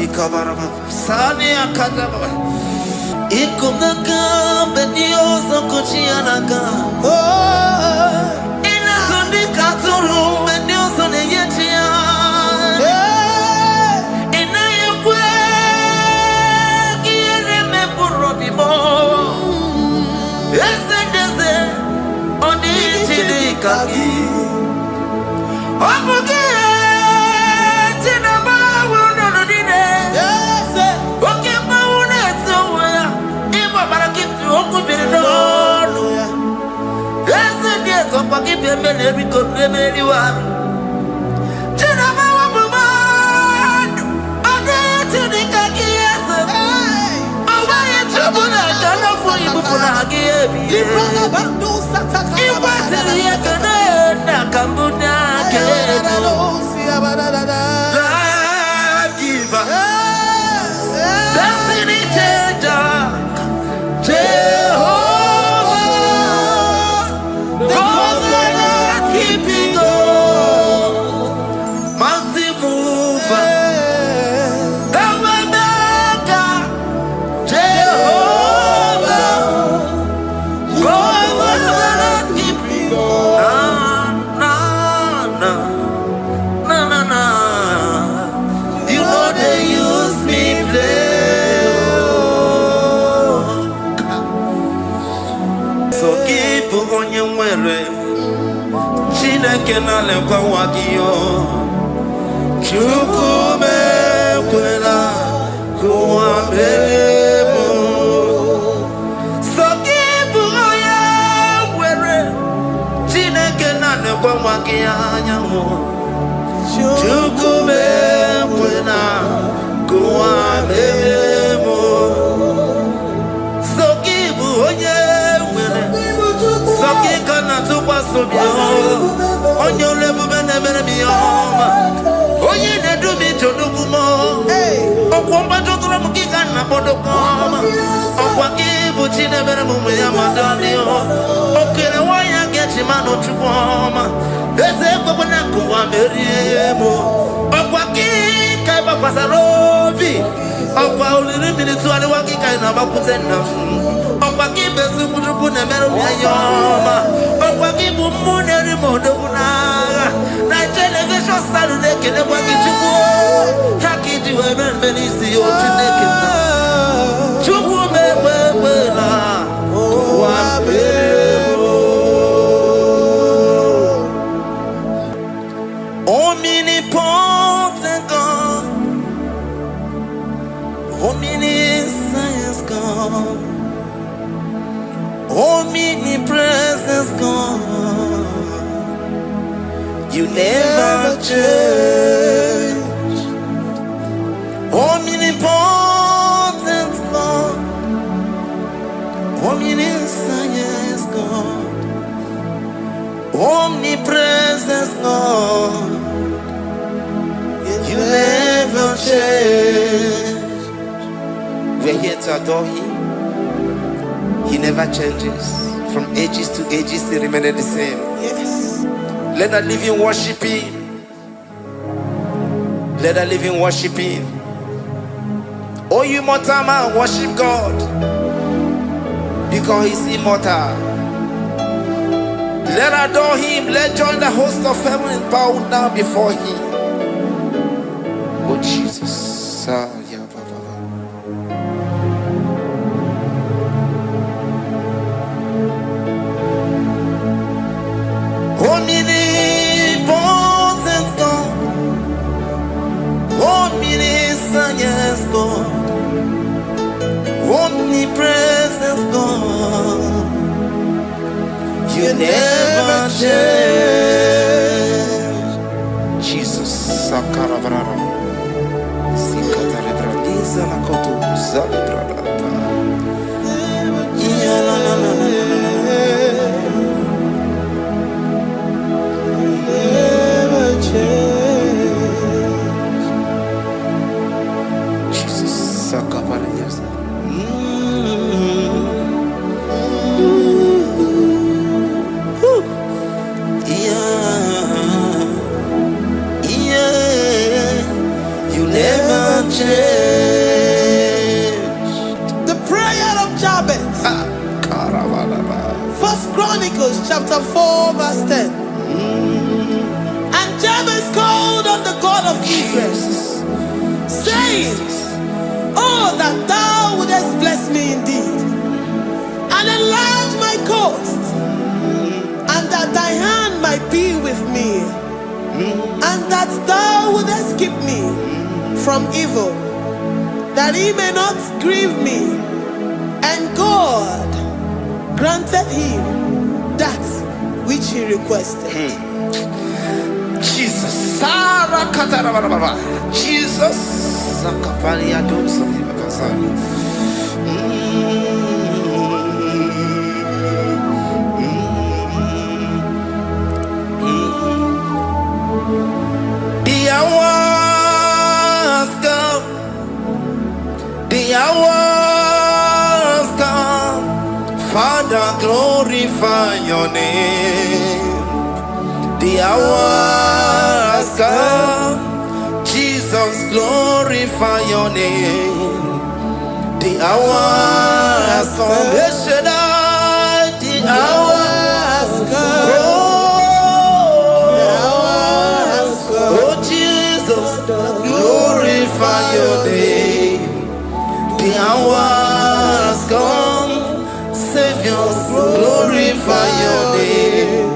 Omnipotent God, omniscience God, omnipresence God, you never change. Omnipotent God, omniscience God, omnipresence God, you never change. We're here to adore Him. He never changes. From ages to ages, He remains the same. Yes. Let that living worship Him. Let that living worship Him. Oh, you mortal man, worship God, because He's immortal. Let adore Him. Let join the host of heaven and bow down before Him. Oh Jesus, yeah, Baba. Omnipotent God, omniscience God, omnipresence God, you never change. Jesus, Sakarabrara. First Chronicles chapter 4 verse 10. And Jabez called on the God of Israel, saying, oh, that thou wouldest bless me indeed, and enlarge my coast, and that thy hand might be with me, and that thou wouldest keep me from evil, that he may not grieve me. And God granted him that which he requested. Jesus. Jesus. The hours come. The hours come. Father, glorify your name. The hours come. Jesus, glorify your name. The hours come. The hours come. Oh, Jesus, glorify your name. The hours come. Savior, glorify your name.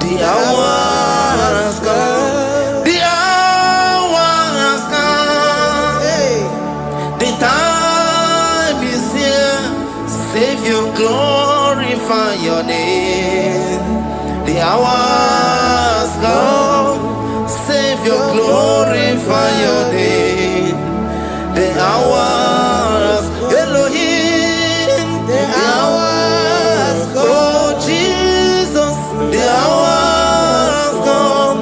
The hours come. The hours come. The time is here. Savior, glorify your name. The hours come. Savior, glorify your name. The hours, Elohim. The hours come. Oh Jesus, the hours come.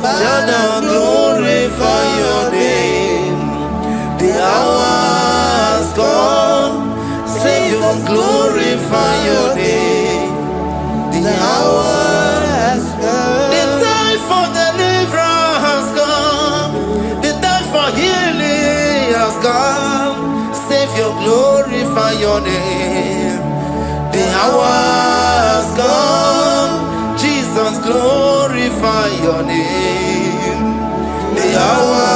Father, glorify your name. The hours come. Savior, glorify your name. The hours come. The time for deliverance has come. The time for healing has come. Savior, glorify your name. hour has come. Jesus, glorify your name. The hour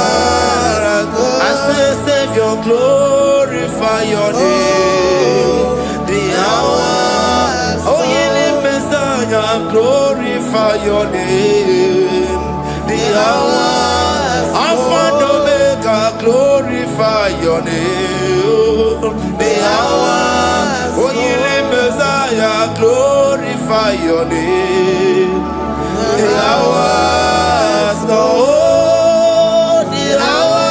has come. I say, Savior, glorify your name. The hour, oh, ye Messiah, glorify your name. The hour, Alpha and Omega, glorify your name. The hour, oh, ye Messiah, glorify your name. The hour has come. The hour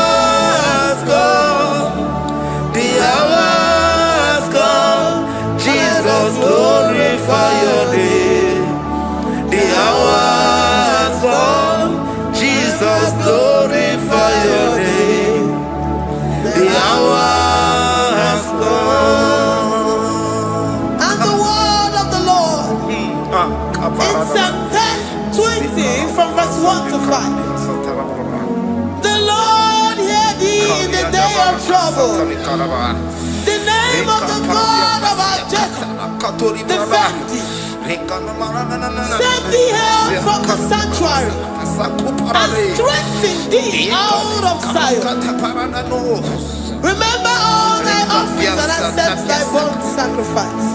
has come. The hour has come. Jesus, glorify your name. The hour has come. Jesus, glorify your name. The hour has come. And the word of the Lord in Psalm 20 from verse 1 to 5. The Lord hear thee in the day of trouble. The name of the God of our Jacob defend thee. Send thee help from the sanctuary and strengthen thee out of Zion. Remember all thy offerings and accept thy burnt sacrifice.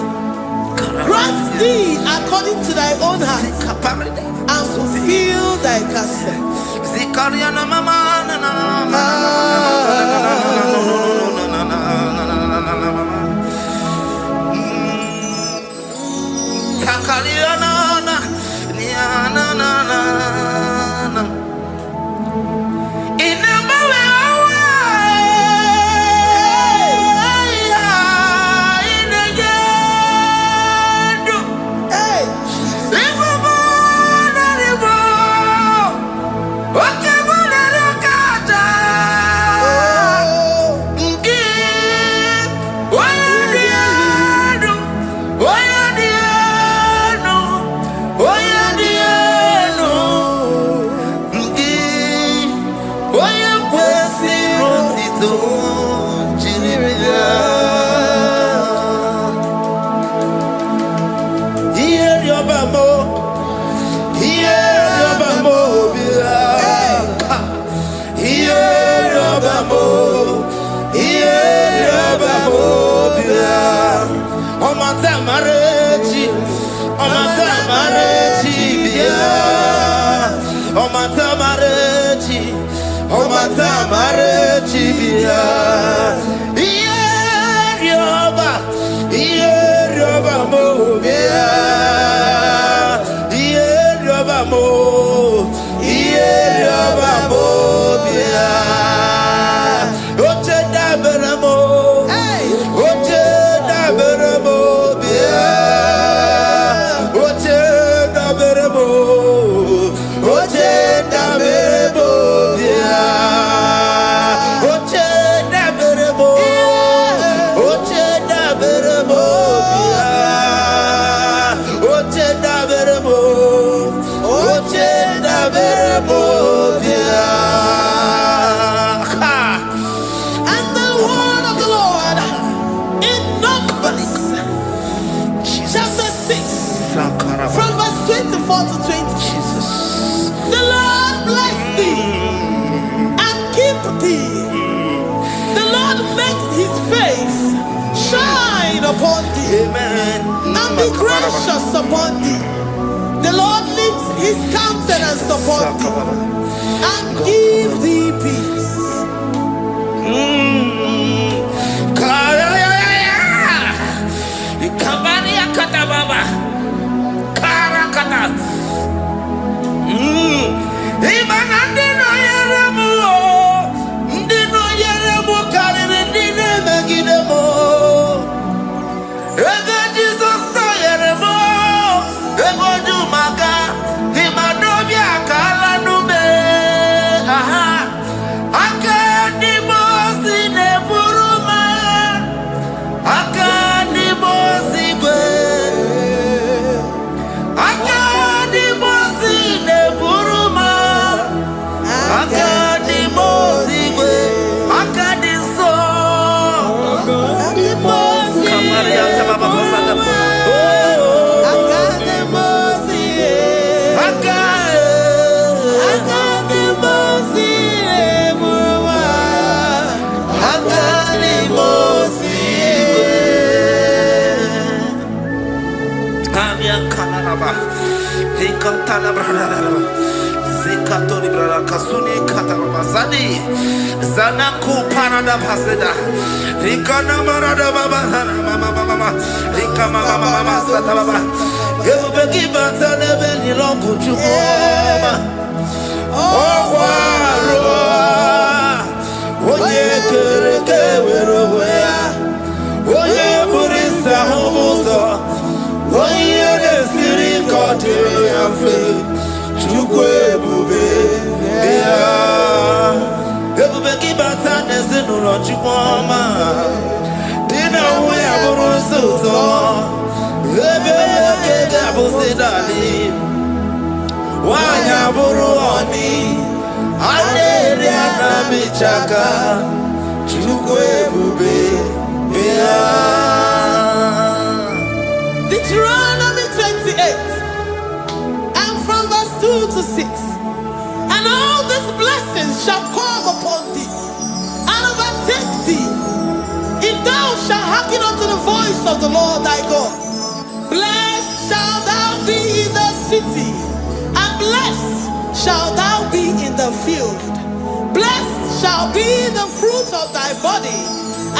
Grant thee according to thy own heart and fulfill thy counsel. Upon thee, amen, and be gracious upon thee. The Lord lifts his countenance upon thee and give thee peace. I can't Zekatori brada kasuni kataba zani zanaku parada paseda rikana marada baba mama rikama mama sata baba yebeki batane beni longu chukoma okwaro oye kereke weroya oye burisa homuzo oye desiri kotiro yafe chukwe bube ya ebube kibata nezinulo chukwoma dina uya burusuzo ebe kege abusidali wanya buru oni aneri anamichaka chukwe bube ya Deuteronomy 28 and from verse 2 to 6. And all these blessings shall come upon thee and overtake thee if thou shalt hearken unto the voice of the Lord thy God. Blessed shalt thou be in the city, and blessed shalt thou be in the field. Blessed shall be the fruit of thy body,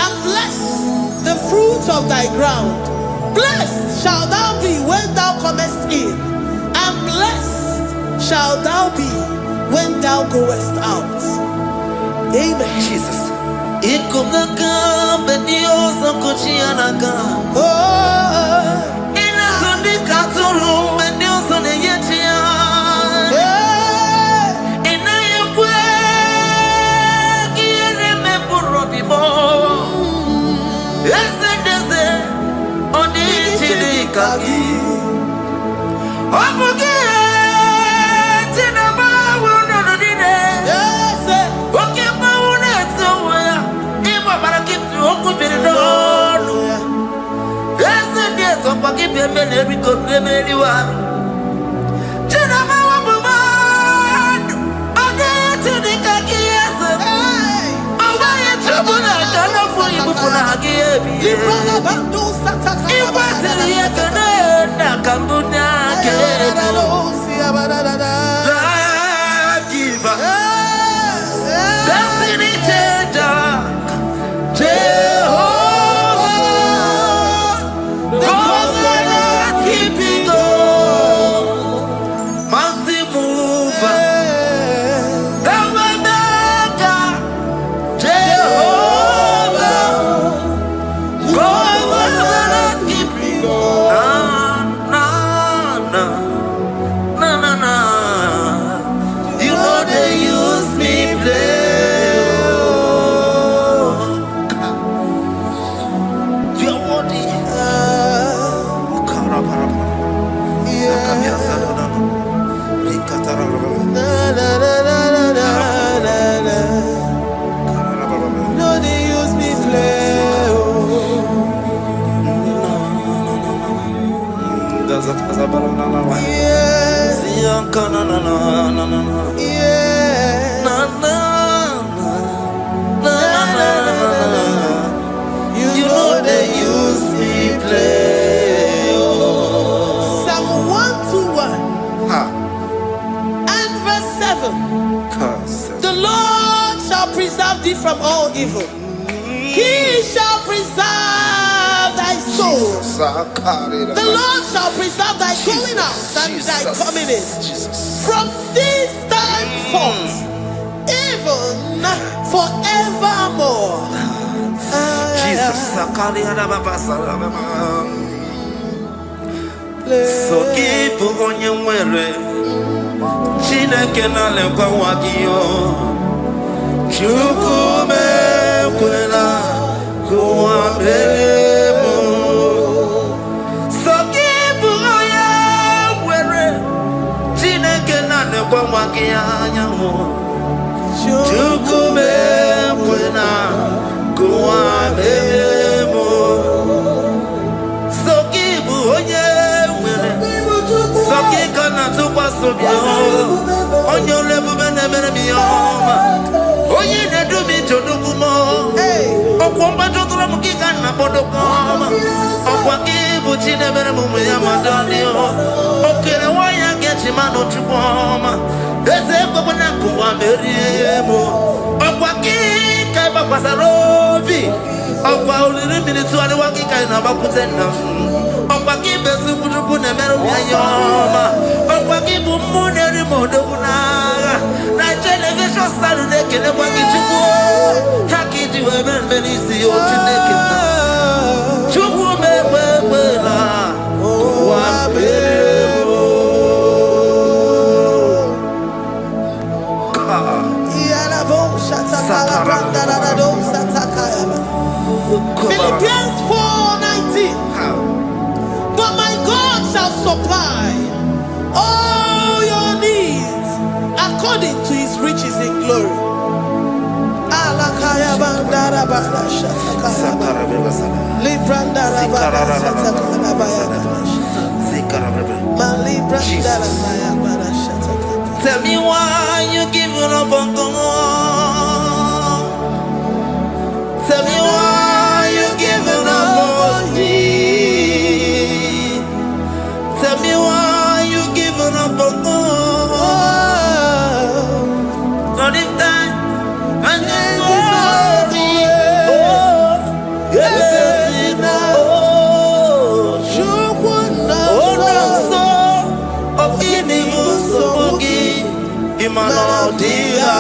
and blessed the fruit of thy ground. Blessed shalt thou be when thou comest in, and blessed shalt thou be when thou goest out. Amen. Jesus. From all evil, he shall preserve thy soul. The Lord shall preserve thy going out and thy coming in from this time forth, even forevermore. Jesus, so keep on your way. Chineke na lekwa wakio. Chukume kwela kuambemo Sokibu oya were Chineke na nekwa wakia nyamo Chukume kwela kuambemo Sokibu oya were Sokika na tukwa sobio Onyo lebu bene bene biyoma Oye ne do mi jodugumo. Okwomba jodura mukika na bodokoma. Okwa Puchine Beremumu Yamadani. Okay, why I get him out of Chupoma? There's a Bobonaku, I'm very able. Okwaki, Kaiba Pasarobi. Okwa only minutes to Waki Kaina Bakutena. Okwaki Besuku Nemeroma. Okwaki Bumuneri Modona. Nigeria Saturday, can I walk into war? Haki to heaven, Benisi, or Chinekina. Chubu Mebela. Oh, Philippians 4:19. But my God shall supply all your needs according to his riches in glory. Tell me why you giving up on God. Tell me why you giving up on me. Tell me why you giving up on God. Not if time and then glory. Oh, yes, oh, of Inimusugi, Imanodia.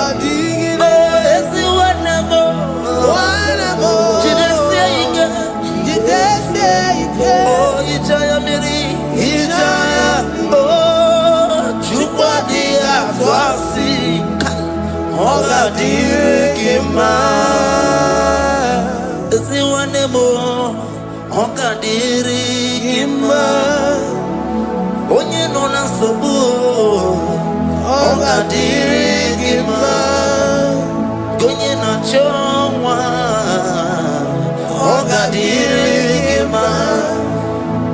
Oga dirigima, si wanemo. Oga dirigima, onye nona sobu. Oga dirigima, onye na chomwa. Oga dirigima,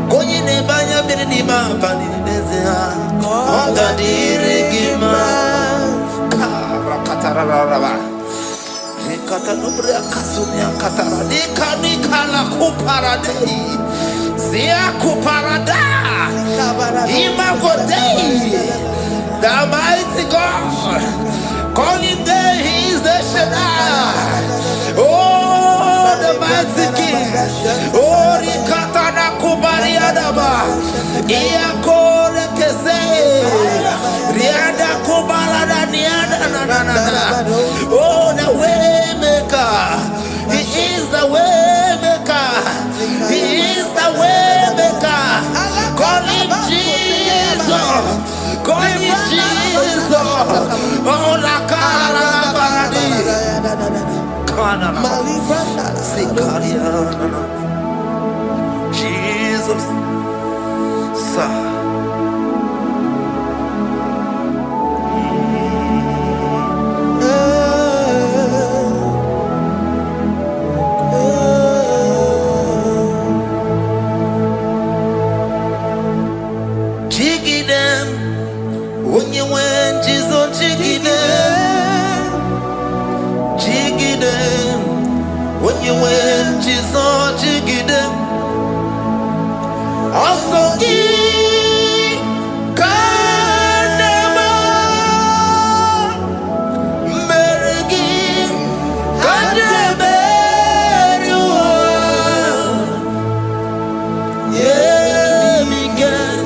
onye ne banya birinima pani nezea. Oga dirigima. Katanubria Kasunia Katara, Nikala Kuparadei, Zia Kuparada, Imagodei, the mighty God, calling there, he is the Shaddai, oh, the mighty King, oh, Rikatana Kubariadaba, Iakore Kese, Riada Kubalada Niada, oh, the way maker, he is the way maker, he is the way maker. Call him Jesus, call him Jesus. Oh, la cara baradi, kana sikaria, Jesus, sa. When you went, Jesus, jigide. Also, Kanema, Merigi, Kanema, yeah, Miguel,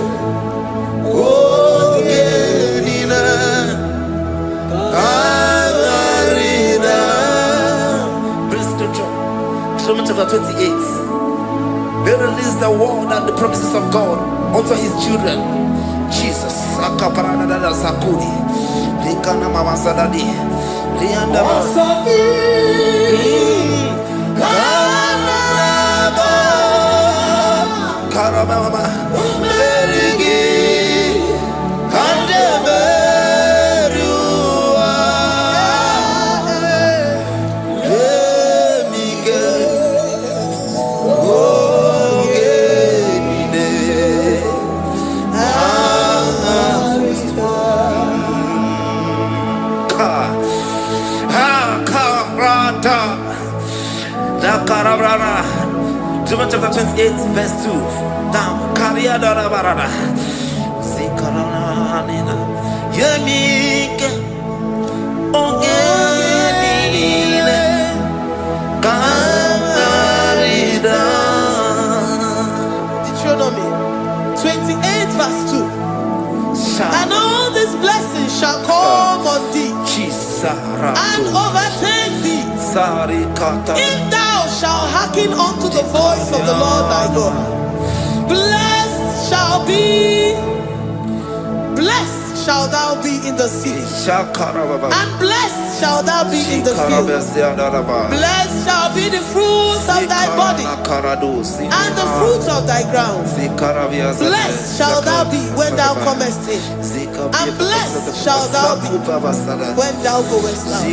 oh, Genina, Agarina. Chapter 28. They released the word and the promises of God unto his children. Jesus. Akaparada Sakudi. Rikana Mama Sadadi. Rianda Karabama. Merigi. Deuteronomy chapter 28, verse 2. Down. Karia dara barada. Zikarana nina. Yemike. Ongenile. Kangarida. Deuteronomy 28, verse 2. And all these blessings shall come on thee and overtake thee if thou shalt hearken unto the voice of the Lord thy God. Blessed shall thou be in the city, and blessed shall thou be in the field. Blessed shall be the fruits of thy body and the fruits of thy ground. Blessed shall thou be when thou comest in, and blessed shall thou be when thou goest out.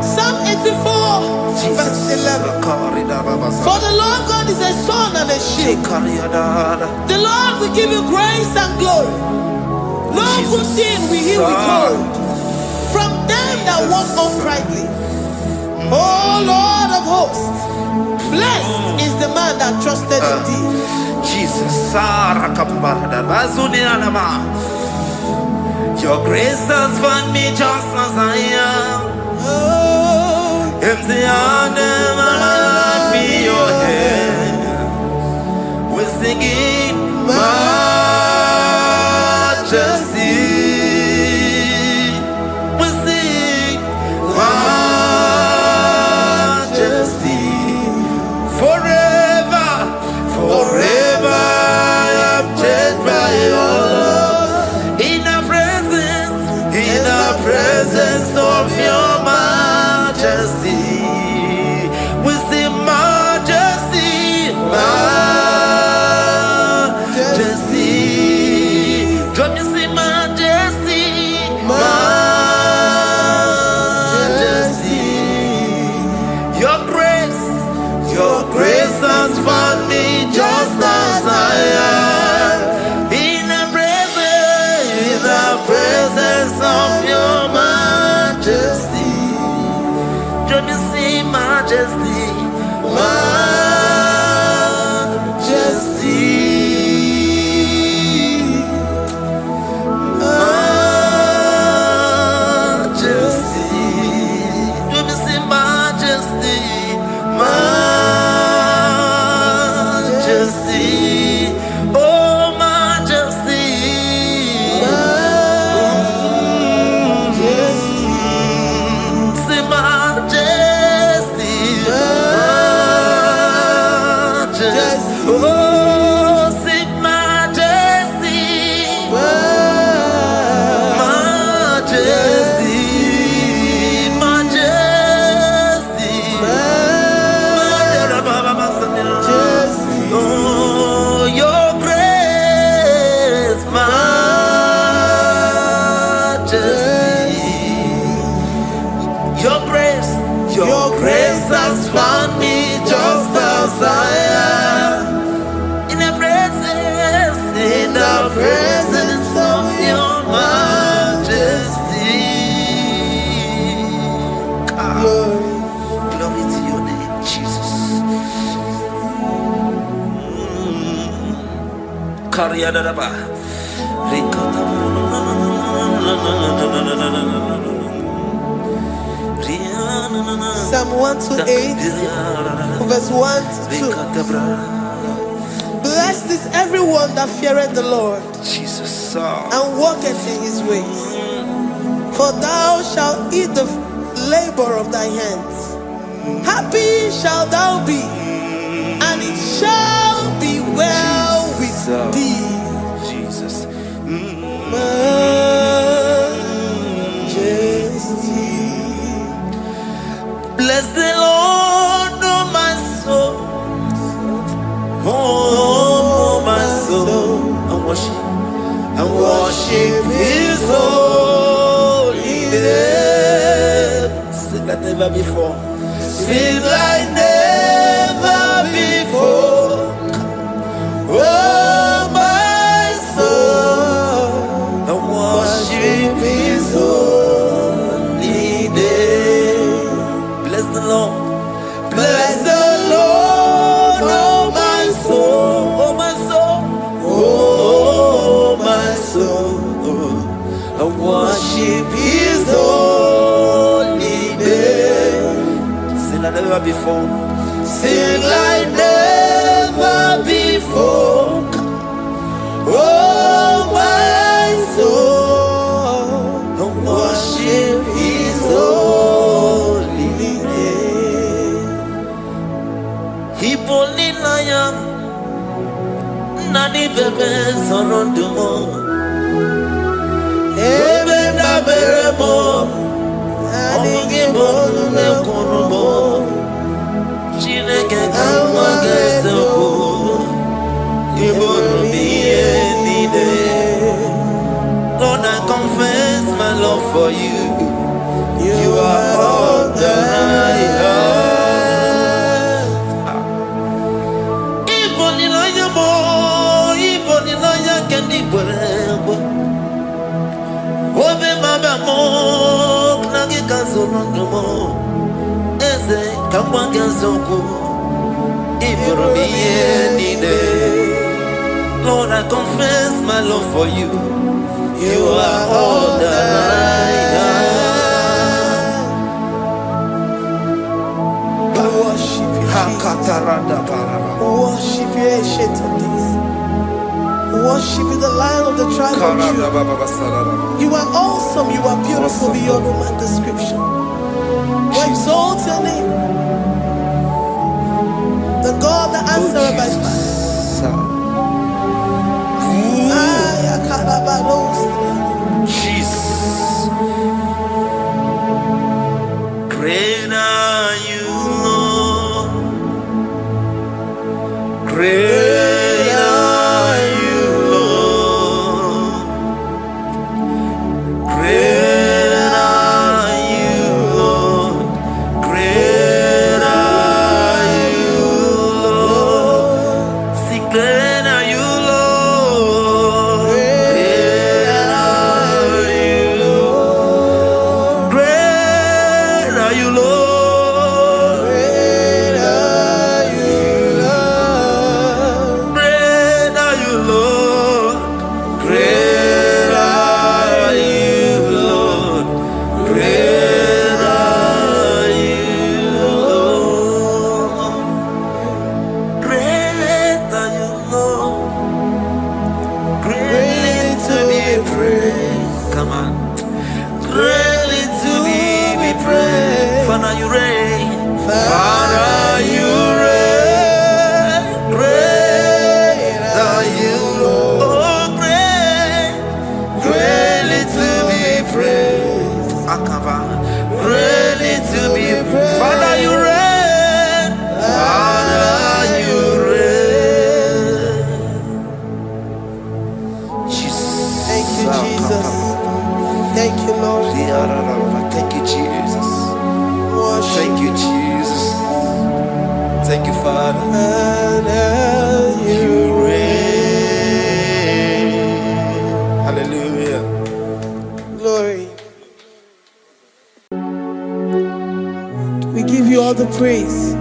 Psalm 84, verse 11. For the Lord God is a sun and a shield. The Lord will give you grace and glory. No good thing will he withhold from them that walk uprightly. O Lord of hosts, blessed is the man that trusted in thee. Jesus, your grace has found me just as I am. Empty handed, I feel your hand. We're singing majesty. We sing majesty. Forever, forever, I'm changed by your love. In the presence of your majesty, we see majesty, majesty. Don't you see majesty, majesty? Your grace has found me just as I am. In the presence of your majesty, don't you see majesty, majesty, majesty, don't you see majesty, majesty, oh majesty. grace has found me just as I am. In the presence of your majesty. Glory to your name, Jesus. Psalm 128, verse 1 to 2. Blessed is everyone that feareth the Lord, Jesus, and walketh in his ways. For thou shalt eat the labor of thy hands. Happy shalt thou be, and it shall be well with thee. Jesus. Majesty. Bless the Lord, oh my soul. Oh, my soul. And worship his holy name. Sing like never before. Sing like never before. Oh, my soul. And worship his holy name. Bless the Lord. Bless the Lord, oh my soul, oh my soul, oh my soul. I worship his holy name. Sing like never before. Sing like never before. Oh my soul, I worship his holy name. Hipoli nayam nani bebe sorondumo ebe na beremo omugi bolu ne kurumo Chineke kama gesoko ibonu miye nide. Lord, I confess my love for you. You are all that I have. Obe maba mo knagi kazono mo eze kamwa gazoko ibromiye nide. Lord, I confess my love for you. You are all that I have. Worship you, Jesus. Worship you, ancient of days. Worship you, the Lion of the tribe of Judah. You are awesome, you are beautiful beyond human description. We exalt your name, the God that answered by fire. Jesus. Great are you, Lord. Great are you, Lord. Great are you, Lord. Great are you, Lord. Sing, great are you, Lord. Great are you, Lord. Great are you, Lord. Great are you, Lord. all the praise.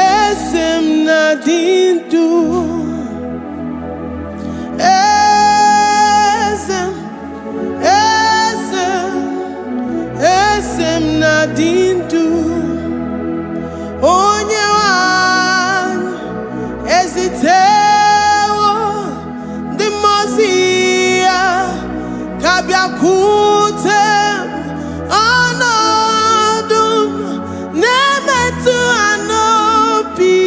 Esem nadindu. Esem nadindu. Onye wan ezitewo di mozia kabia kutem anadum nemetu anopi.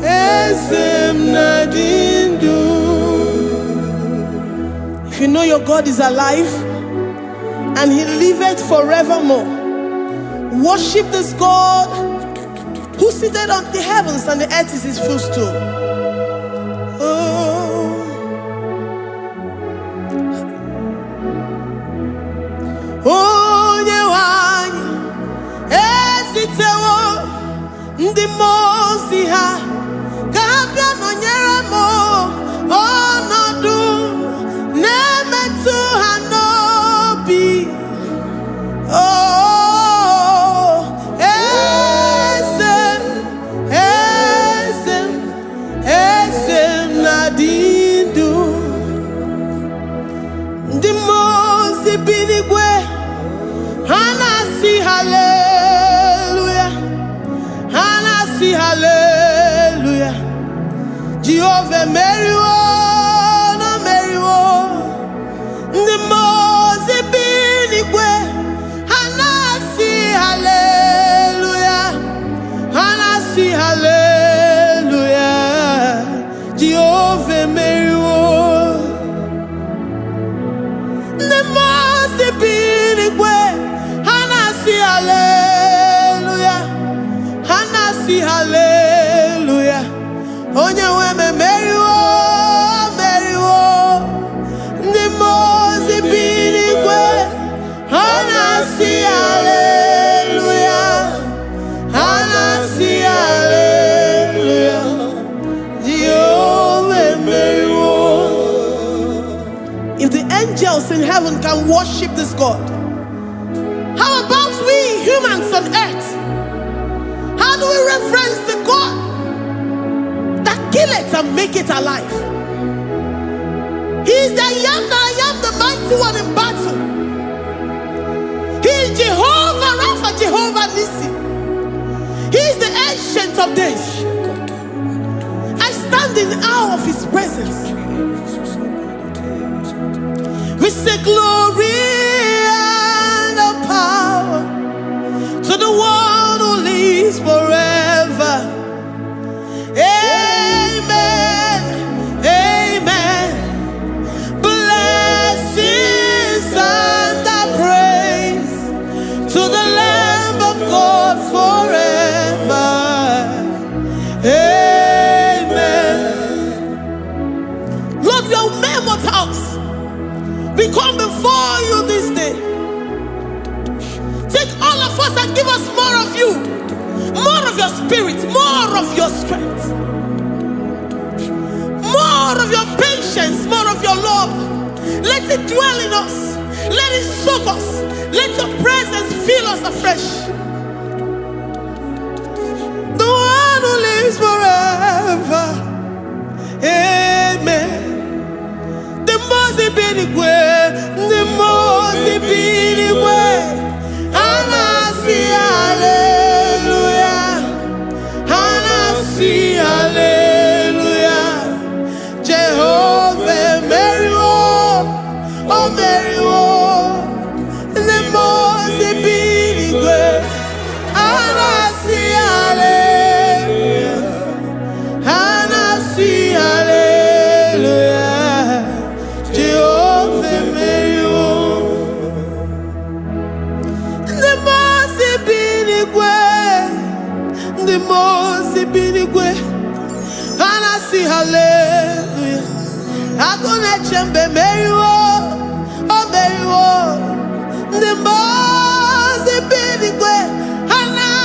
Esem nadindu. If you know your God is alive and he liveth forevermore, worship this God who seated on the heavens and the earth is his footstool. Onye wanyi ezitewo ndi mozi ha kabia nonyere mo onodu nemetu hanobi. Esem nadindu. Ndi mozi binigwe hanasi hallelujah, hanasi hallelujah. Jehovah meriwo no meriwo. Ndi mozi binigwe hanasi hallelujah, hanasi hallelujah. Jehovah meriwo. Ndi mozi binigwe hanasi hallelujah, hanasi hallelujah. Onye weme meriwo, meriwo. Ndi mozi binigwe hanasi hallelujah, hanasi hallelujah. Jehovah meriwo. If the angels in heaven can worship this God, how about we humans on earth? How do we reference the God that kill it and make it alive? He is the I am, the mighty one in battle. He is Jehovah Rapha, Jehovah Nissi. He is the ancient of days. I stand in awe of his presence. We say glory and the power to the one who lives forever. Amen, amen. Blessings and the praise to the Lamb of God forever. Amen. Lord, your mammoth house, we come before you this day. Take all of us and give us more of you, more of your spirit, more of your strength, more of your patience, more of your love. Let it dwell in us. Let it soak us. Let your presence fill us afresh. The one who lives forever. Amen. The most binigwe, the most binigwe. Hanasi hallelujah, hanasi hallelujah. Jehovah meriwo, oh meriwo. The most binigwe, hanasi hallelujah, hanasi hallelujah. Jehovah meriwo. The most binigwe, the most binigwe. Hanasi hallelujah. Agone chembe meriwo, oh meriwo. The most binigwe, hanasi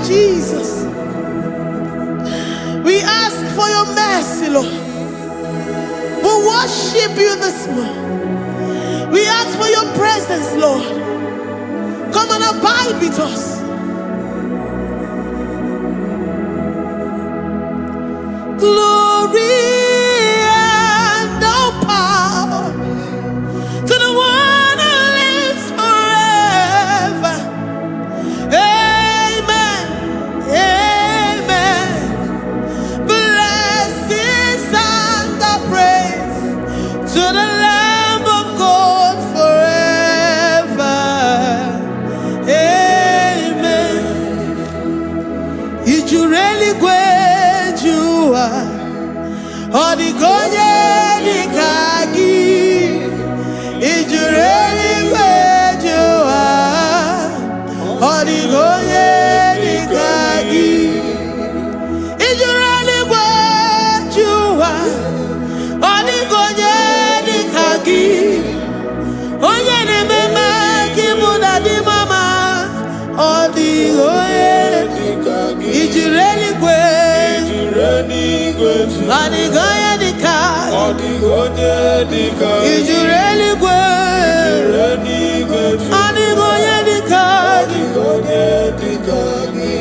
Jesus. We ask for your mercy, Lord. We worship you this morning. We ask for your presence, Lord. Come and abide with us. Glory and all power to the one who lives forever. Amen. Amen. Blessings and the praise to the Lamb of God forever. Amen. Did you really go? Odigonye dikagi, ijureli kwejuwa. Odigonye dikagi, ijureli kwejuwa. Odigonye dikagi, onye ne mema kimuda di mama. Odigonye dikagi, ijureli kwejuwa. Odigonye dikagi, ijureli kwejuwa. Odigonye dikagi.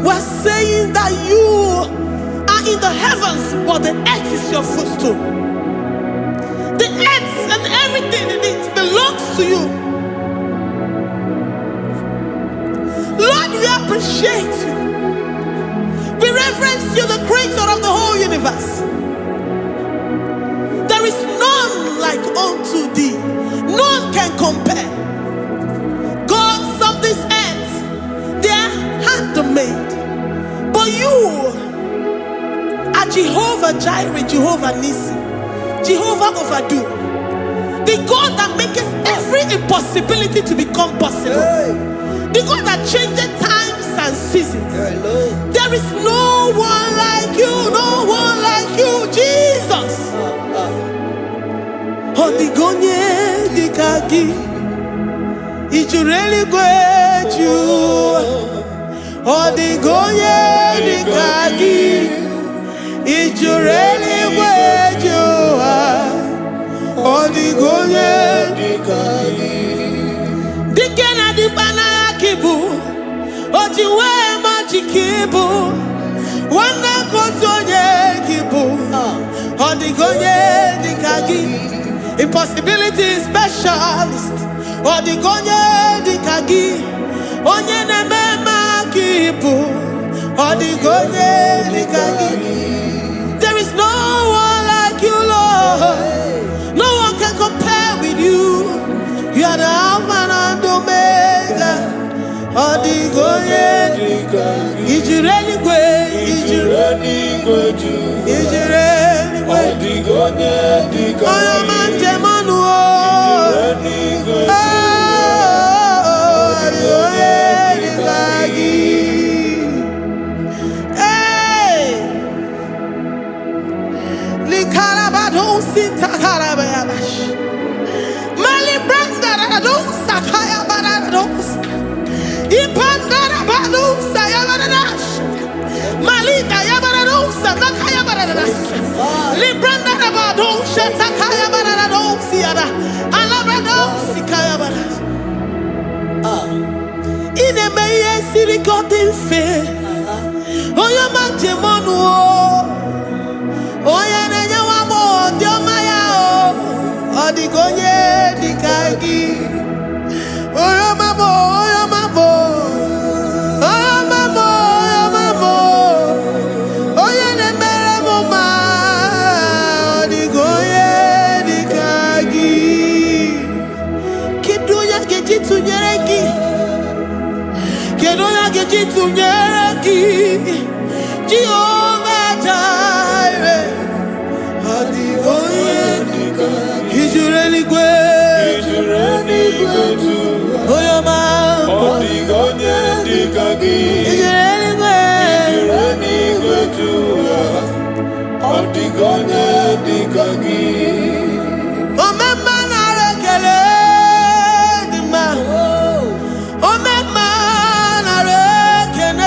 We're saying that you are in the heavens, but the earth is your footstool. The earth and everything in it belongs to you. Lord, we appreciate you. We reverence you, the creator of the whole universe. There is none like unto thee. None can compare. Gods of this earth, they are handmade. But you are Jehovah Jireh, Jehovah Nissi, Jehovah Overdo. The God that makes every impossibility to become possible. The God that changes times and seasons. There is no one like you, no one like you, Jesus. Odigonye dikagi, ijureli kwejuwa. Odigonye dikagi, ijureli kwejuwa. Odigonye dikagi. Dikena dipana kibu, ojiwe majikibu. Wana kotonye kibu, odigonye dikagi. Impossibility specialist, odigonye dikagi. Onye nemema kibu, odigonye dikagi. There is no one like you, Lord. No one can compare with you. You are the Alpha and Omega. Odigonye dikagi. Ijureli kwe, ijureli kwe. Odigonye dikagi. Oyo manje manu o. Odigonye dikagi. Hey. Likarabado sitakarabayabash. Malibranda radosa kaya baradosa. Ipandarabado sayabaradosh. Malika yabaradosa takaya baradosa. Libranda rabado shatakaya baradosa yada. Alabradosi kaya baradosa. Ine meye sirikotin fe. Oya manjemonu o. Oya nenya wamo diomaya o. Odigonye dikagi. Oya mamo, oya mamo. Oya mamo, oya mamo. Oya nemere moma. Odigonye dikagi. Kidunya gejitu nyereki. Kidunya gejitu nyereki. Jehovah Jireh. Odigonye dikagi. Ijureli kwe. Oya mamo. Odigonye dikagi. Ijureli kwe. Odigonye dikagi. Omema na rekele dima. Omema na rekele.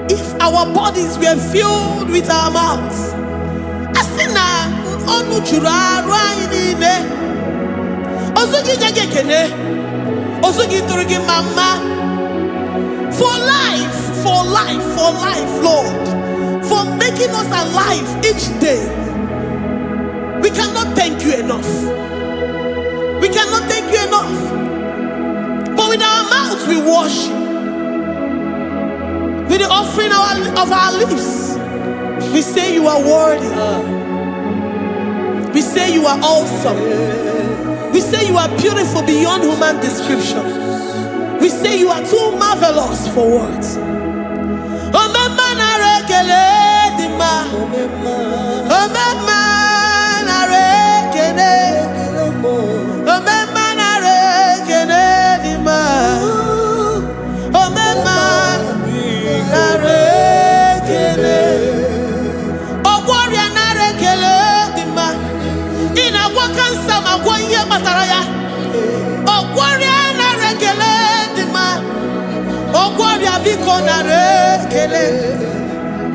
If our bodies were filled with our mouths, asina onu chura rainine osugi jagekene osugi turugi mama for life, Lord, for making us alive each day. We cannot thank you enough. We cannot thank you enough. But with our mouths we worship. With the offering of our lips, we say you are worthy. We say you are awesome. We say you are beautiful beyond human description. We say you are too marvelous for words.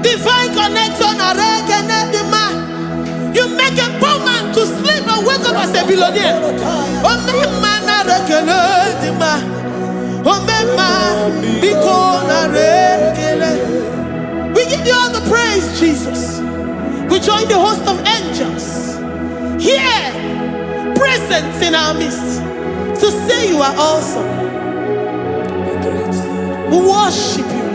Divine connection. You make a poor man to sleep and wake up as a billionaire. We give you all the praise, Jesus. We join the host of angels here, present in our midst, to say you are awesome. We worship you.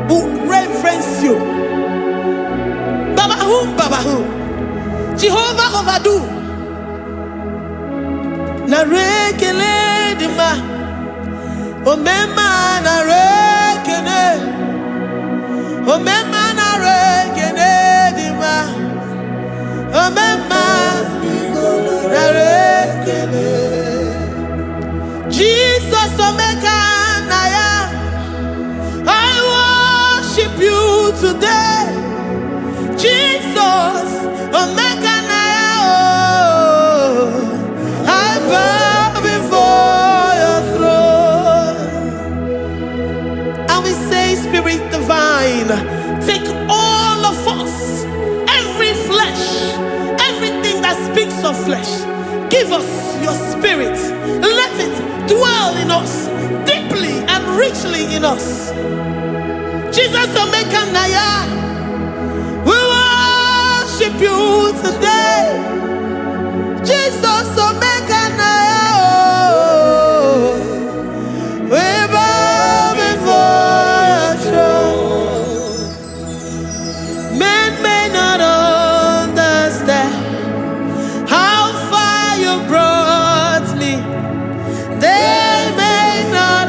We reverence you. Babahum. Jehovah overdo. Narekele dima. Omema narekele. Omema narekele dima. Omema narekele. Jesus omeka naya. I worship you today. Jesus, omeka naya. I bow before your throne. And we say, Spirit divine, take all of us, every flesh, everything that speaks of flesh. Give us your spirit. Let it dwell in us, deeply and richly in us. Jesus, omeka naya. We worship you today. Jesus, omeka naya. We bow before your throne. Men may not understand how far you brought me. They may not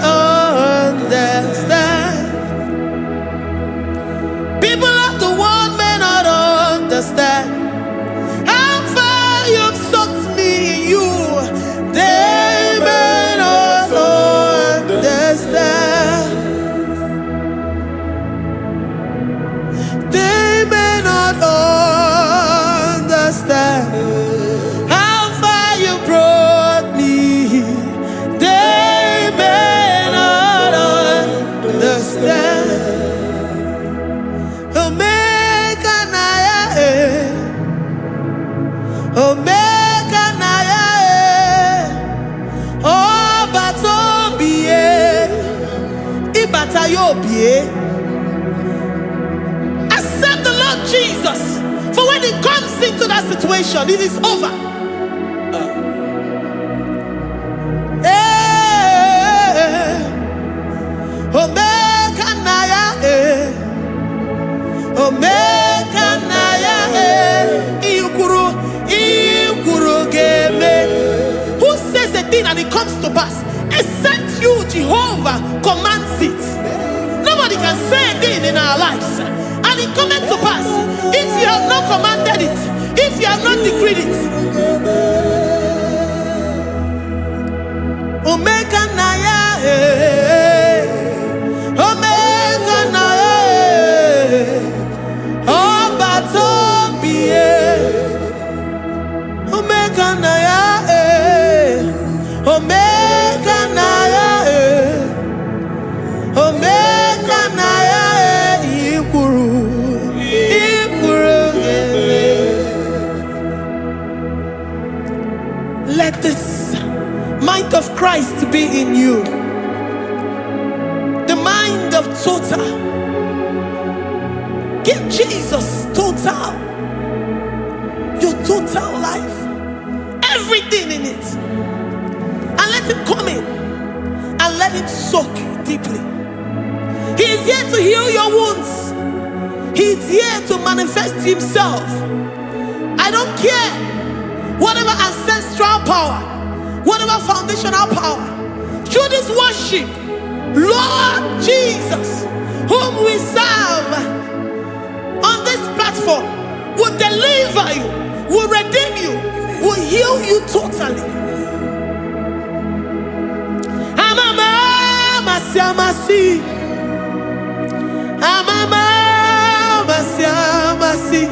understand. People of the world may not understand how far you've sucked me in you. They may not understand. They may not understand how far you brought me. They may not understand. Omeka naya, omeka naya, obatobie, ibatayobie. Accept the Lord Jesus, for when He comes into that situation, it is over. Omeka naya, omeka naya, iukuru ge. and it comes to pass. Except you, Jehovah, commands it. Nobody can say a thing in our lives and it cometh to pass. If you have not commanded it, if you have not decreed it. Omega Naya, Omega Naya, Omega Naya, Omega Naya, Omega Naya, Ikuru, let this mind of Christ be in you. The mind of total. Give Jesus total. Your total life. Everything in it. And let him come in. And let him soak deeply. He is here to heal your wounds. He is here to manifest himself. I don't care. Whatever ancestral power, whatever foundational power, through this worship, Lord Jesus, whom we serve on this platform, will deliver you, will redeem you, will heal you totally. Amama siamasi, amama siamasi,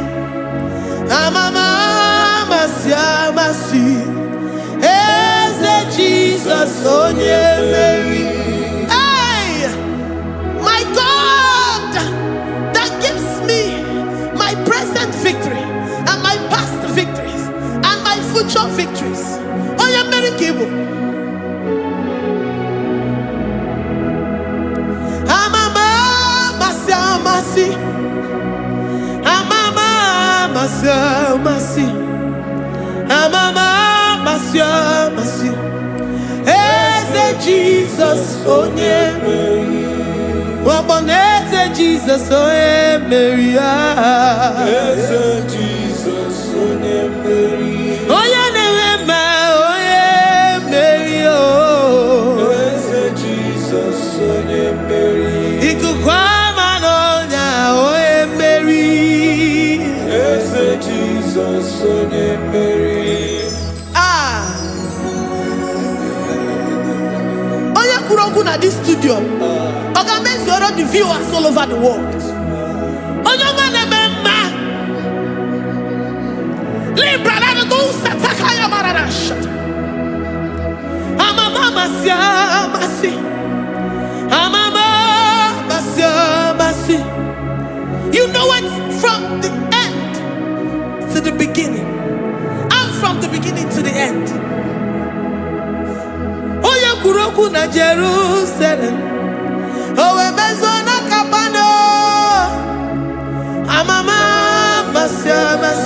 amama siamasi. Jesus, oh yeah, Mary. Hey, my God, that gives me my present victory and my past victories and my future victories. Oh yeah, Mary Igbo. Amama masi, amama masi, amama masi. Jesus, oh yeah, Mary. Waboneze Jesus, oh yeah, Mary. Jesus, oh yeah, Mary. Oh yeah, Mary. Oh, Jesus, oh yeah, Mary. Ikukwama no nya, oh yeah, Mary. Jesus, oh yeah, Mary. At this studio, organize the viewers all over the world. You know it from the end to the beginning, and from the beginning to the end. Kuroku na Jerusalem, Owemezona Kapano, Amama Masiamas,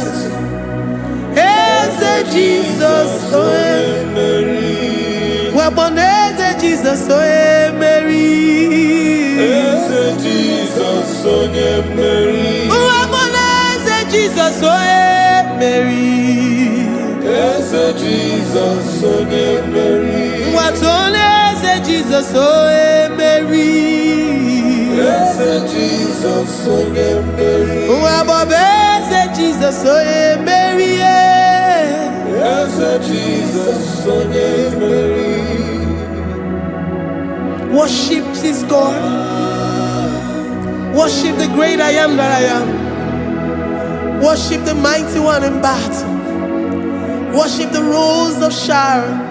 Eze Jesus, Oe Mary, Waboneze Jesus, Oe Mary, Eze Jesus, Oe Mary, Waboneze Jesus, Oe Mary, Eze Jesus, Oe Mary. What only say Jesus, oh Mary. Yes, Jesus, oh Mary. What say Jesus, oh Mary. Yes, Jesus, oh Mary. Worship this God. Worship the great I am that I am. Worship the mighty one in battle. Worship the rose of Sharon.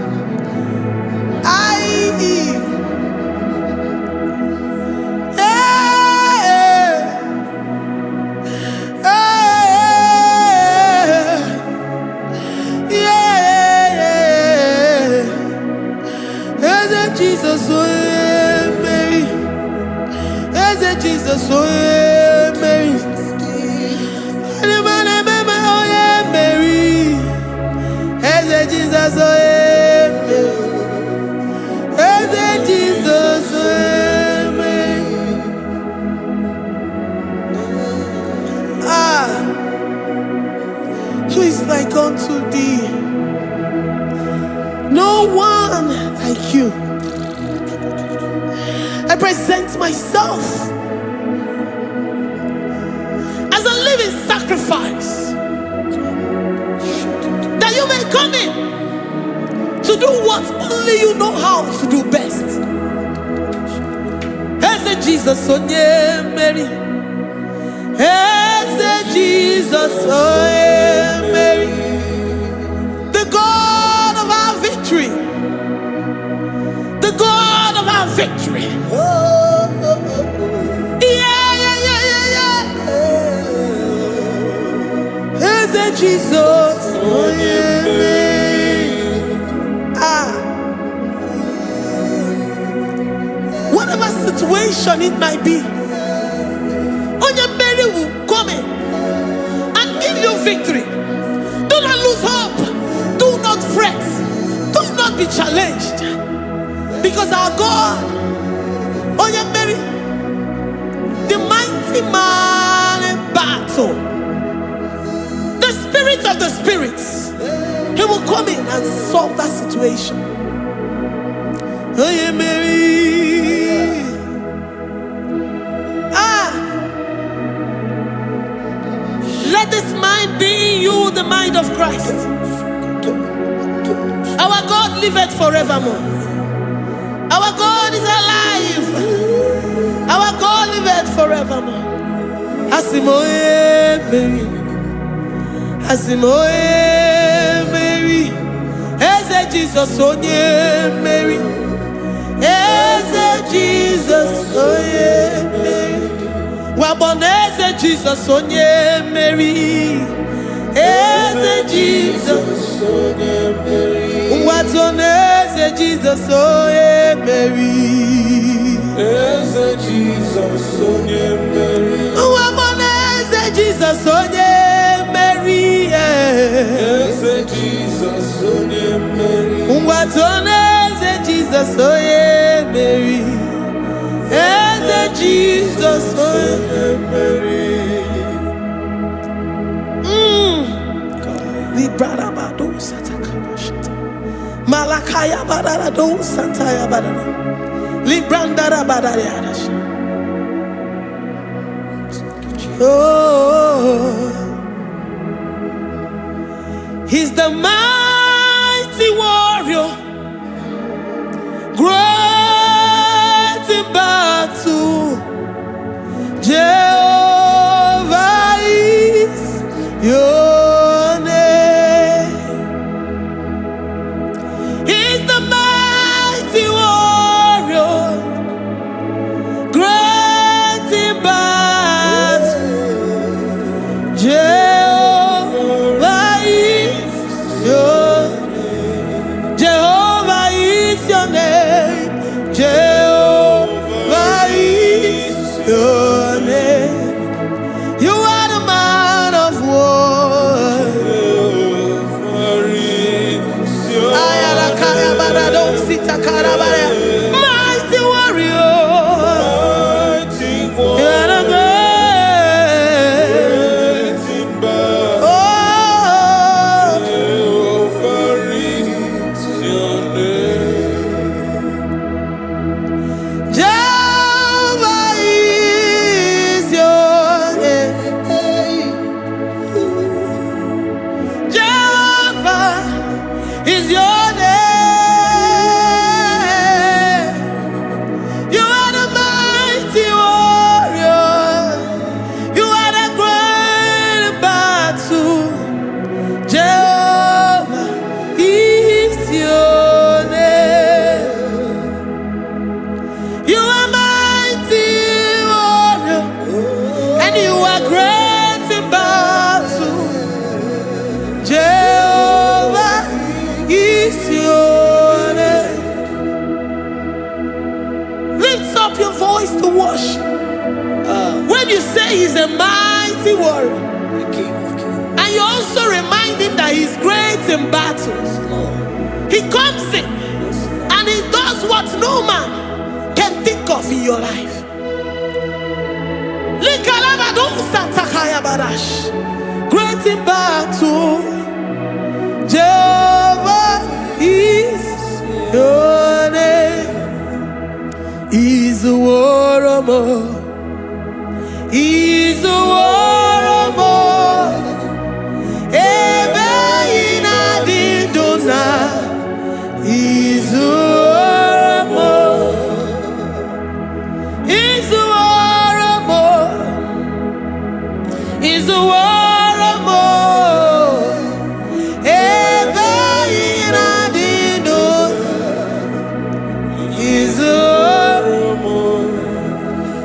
Jesus, oh Mary, Jesus, oh Mary, Mary, Jesus, oh Jesus, who is like unto thee? No no one like you. I present myself as a living sacrifice, that you may come in to do what only you know how to do best. Eze Jesus, oh yeah, Mary. Eze Jesus, oh yeah, Mary. The God of our victory. The God of our victory. Eze Jesus, oh yeah, Mary. Whatever situation it might be, Onya Mary will come in and give you victory. Do not lose hope. Do not fret. Do not be challenged. Because our God, Onya Mary, the mighty man in battle, the spirit of the spirits, he will come in and solve that situation. Onya Mary. Let this mind be in you, the mind of Christ. Our God liveth forevermore. Our God is alive. Our God liveth forevermore. Asimoye Mary. Asimoye Mary. Eze Jesus onye Mary. Eze Jesus onye Mary. Waboneze Jesus onye Mary. Eze Jesus onye Mary. Watoneze Jesus onye Mary. Eze Jesus onye Mary. Waboneze Jesus onye Mary. Eze Jesus onye Mary. Watoneze Jesus onye Mary. Eze Jesus onye Mary. Librada bado satakaba shata. Malakaya badara do sataya badara. Librandara badara yadash. Oh, he's the mighty warrior, great in battle. Jehovah is your name. He's the mighty warrior, great in battle. Jehovah is your name. Jehovah is your name. Jehovah is your name. You are the man of war. Mighty warrior. You are the great. Oh, Jehovah is your name. Jehovah is your name. You are the mighty warrior. You are the great battle. Jehovah is your name. You are mighty warrior, and you are great in battle. Jehovah is your name. Lift up your voice to worship. When you say he's a mighty warrior, and you also remind him that he's great in battles, he comes in and he does what no man can think of in your life. Great in battle, Jehovah is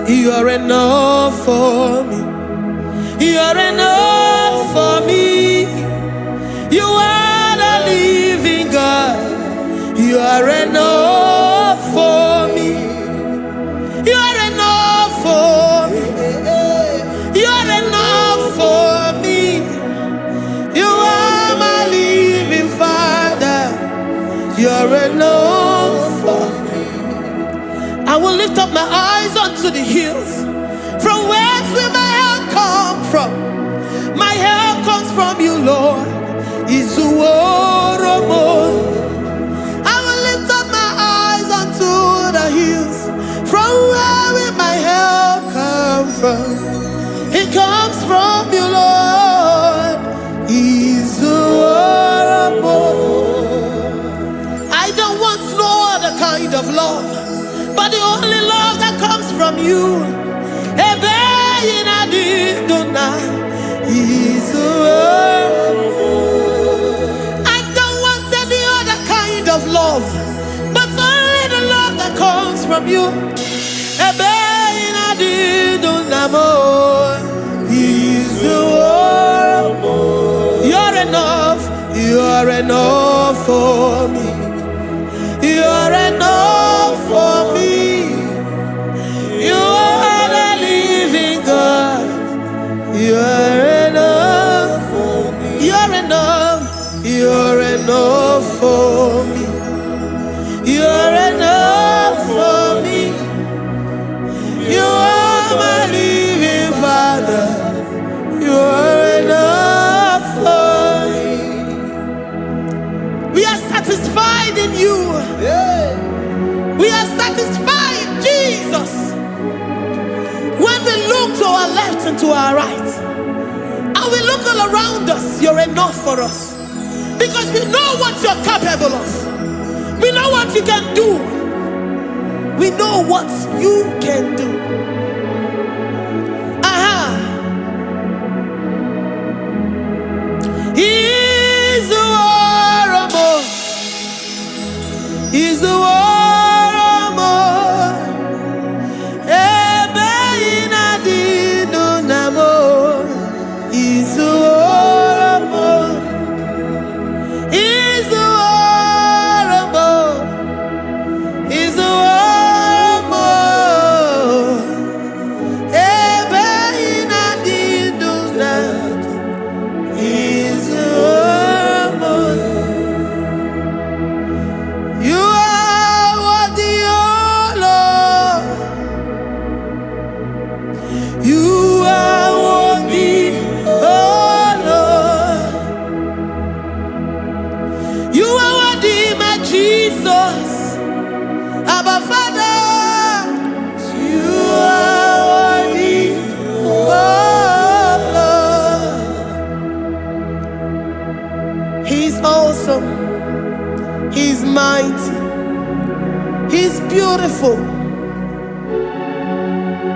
You are enough for me. You are enough for me. You are the living God. You are enough for me. You are enough for me. You are enough for me. You are my living Father. You are enough for me. I will lift up my eyes unto the hills. From whence will my help come from? My help comes from you, Lord. Izuoromo. I will lift up my eyes unto the hills. From where will my help come from? It comes from you, Lord. Izuoromo. I don't want no other kind of love, but the only love that comes from you. I don't want any other kind of love, but only the love that comes from you. You're enough. You're enough for me. You're enough for me. You are the living God. You're enough for me. You're enough. You're enough for me. You're enough for me. You are my living Father. You're enough for me. We are satisfied in you. We are satisfied, Jesus. When we look to our left and to our right, and we look all around us, you're enough for us. Because we know what you're capable of. We know what you can do. We know what you can do. He's the war. He's the war. He's mighty. He's beautiful.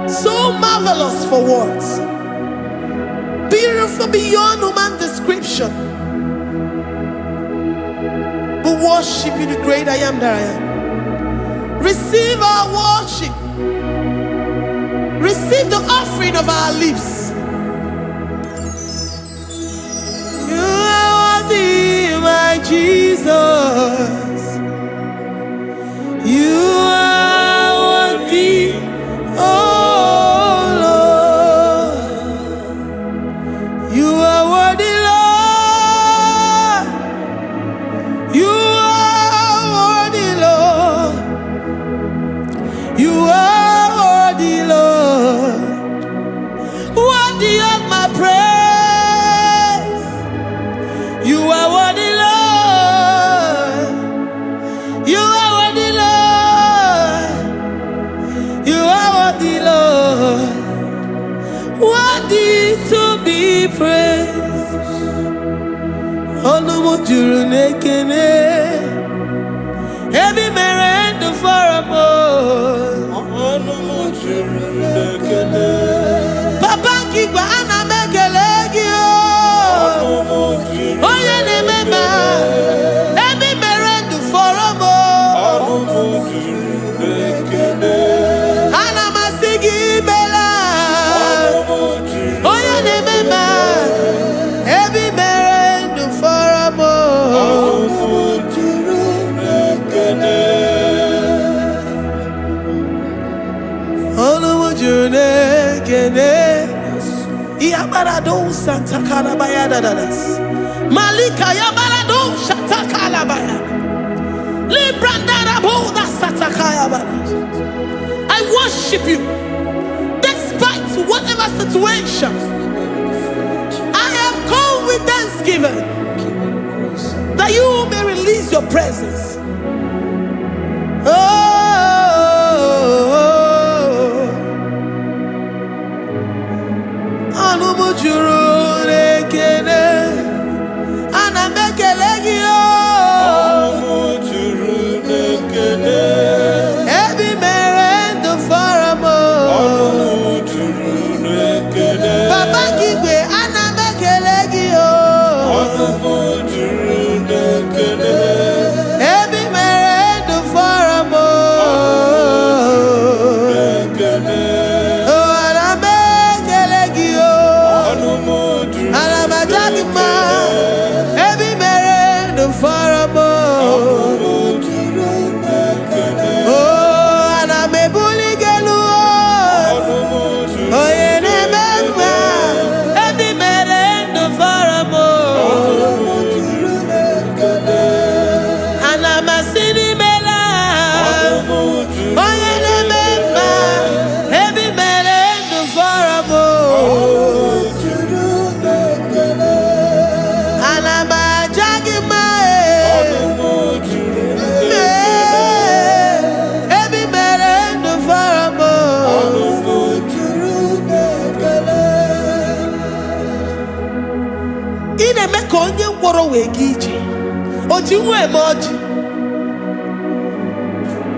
So marvelous for words. Beautiful beyond human description. We worship you, the great I am that I am. Receive our worship. Receive the offering of our lips. You are worthy, my Jesus. You are worthy, oh Lord. You are worthy, Lord. You are worthy, Lord. You are worthy, Lord. Worthy of my praise. You are worthy, Lord. Ebi merendo for a Papa Kigwa ana mekelegi Oye ne mema Ebi merendo for a Ana masigi bela Oye ne mema Ebi merendo for a Yabarado Santa Calabaya Dadas Malika Yabarado Shatakalabaya Librandara Boda Satakaya. I worship you despite whatever situation. I have come with thanksgiving that you may release your presence.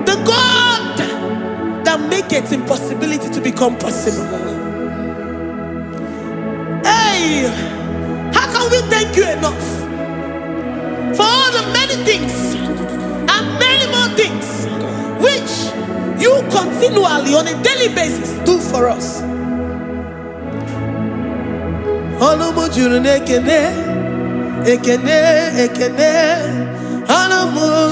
The God that makes impossibility to become possible. Hey, how can we thank you enough for all the many things and many more things which you continually on a daily basis do for us? Ekene, ekene, anamu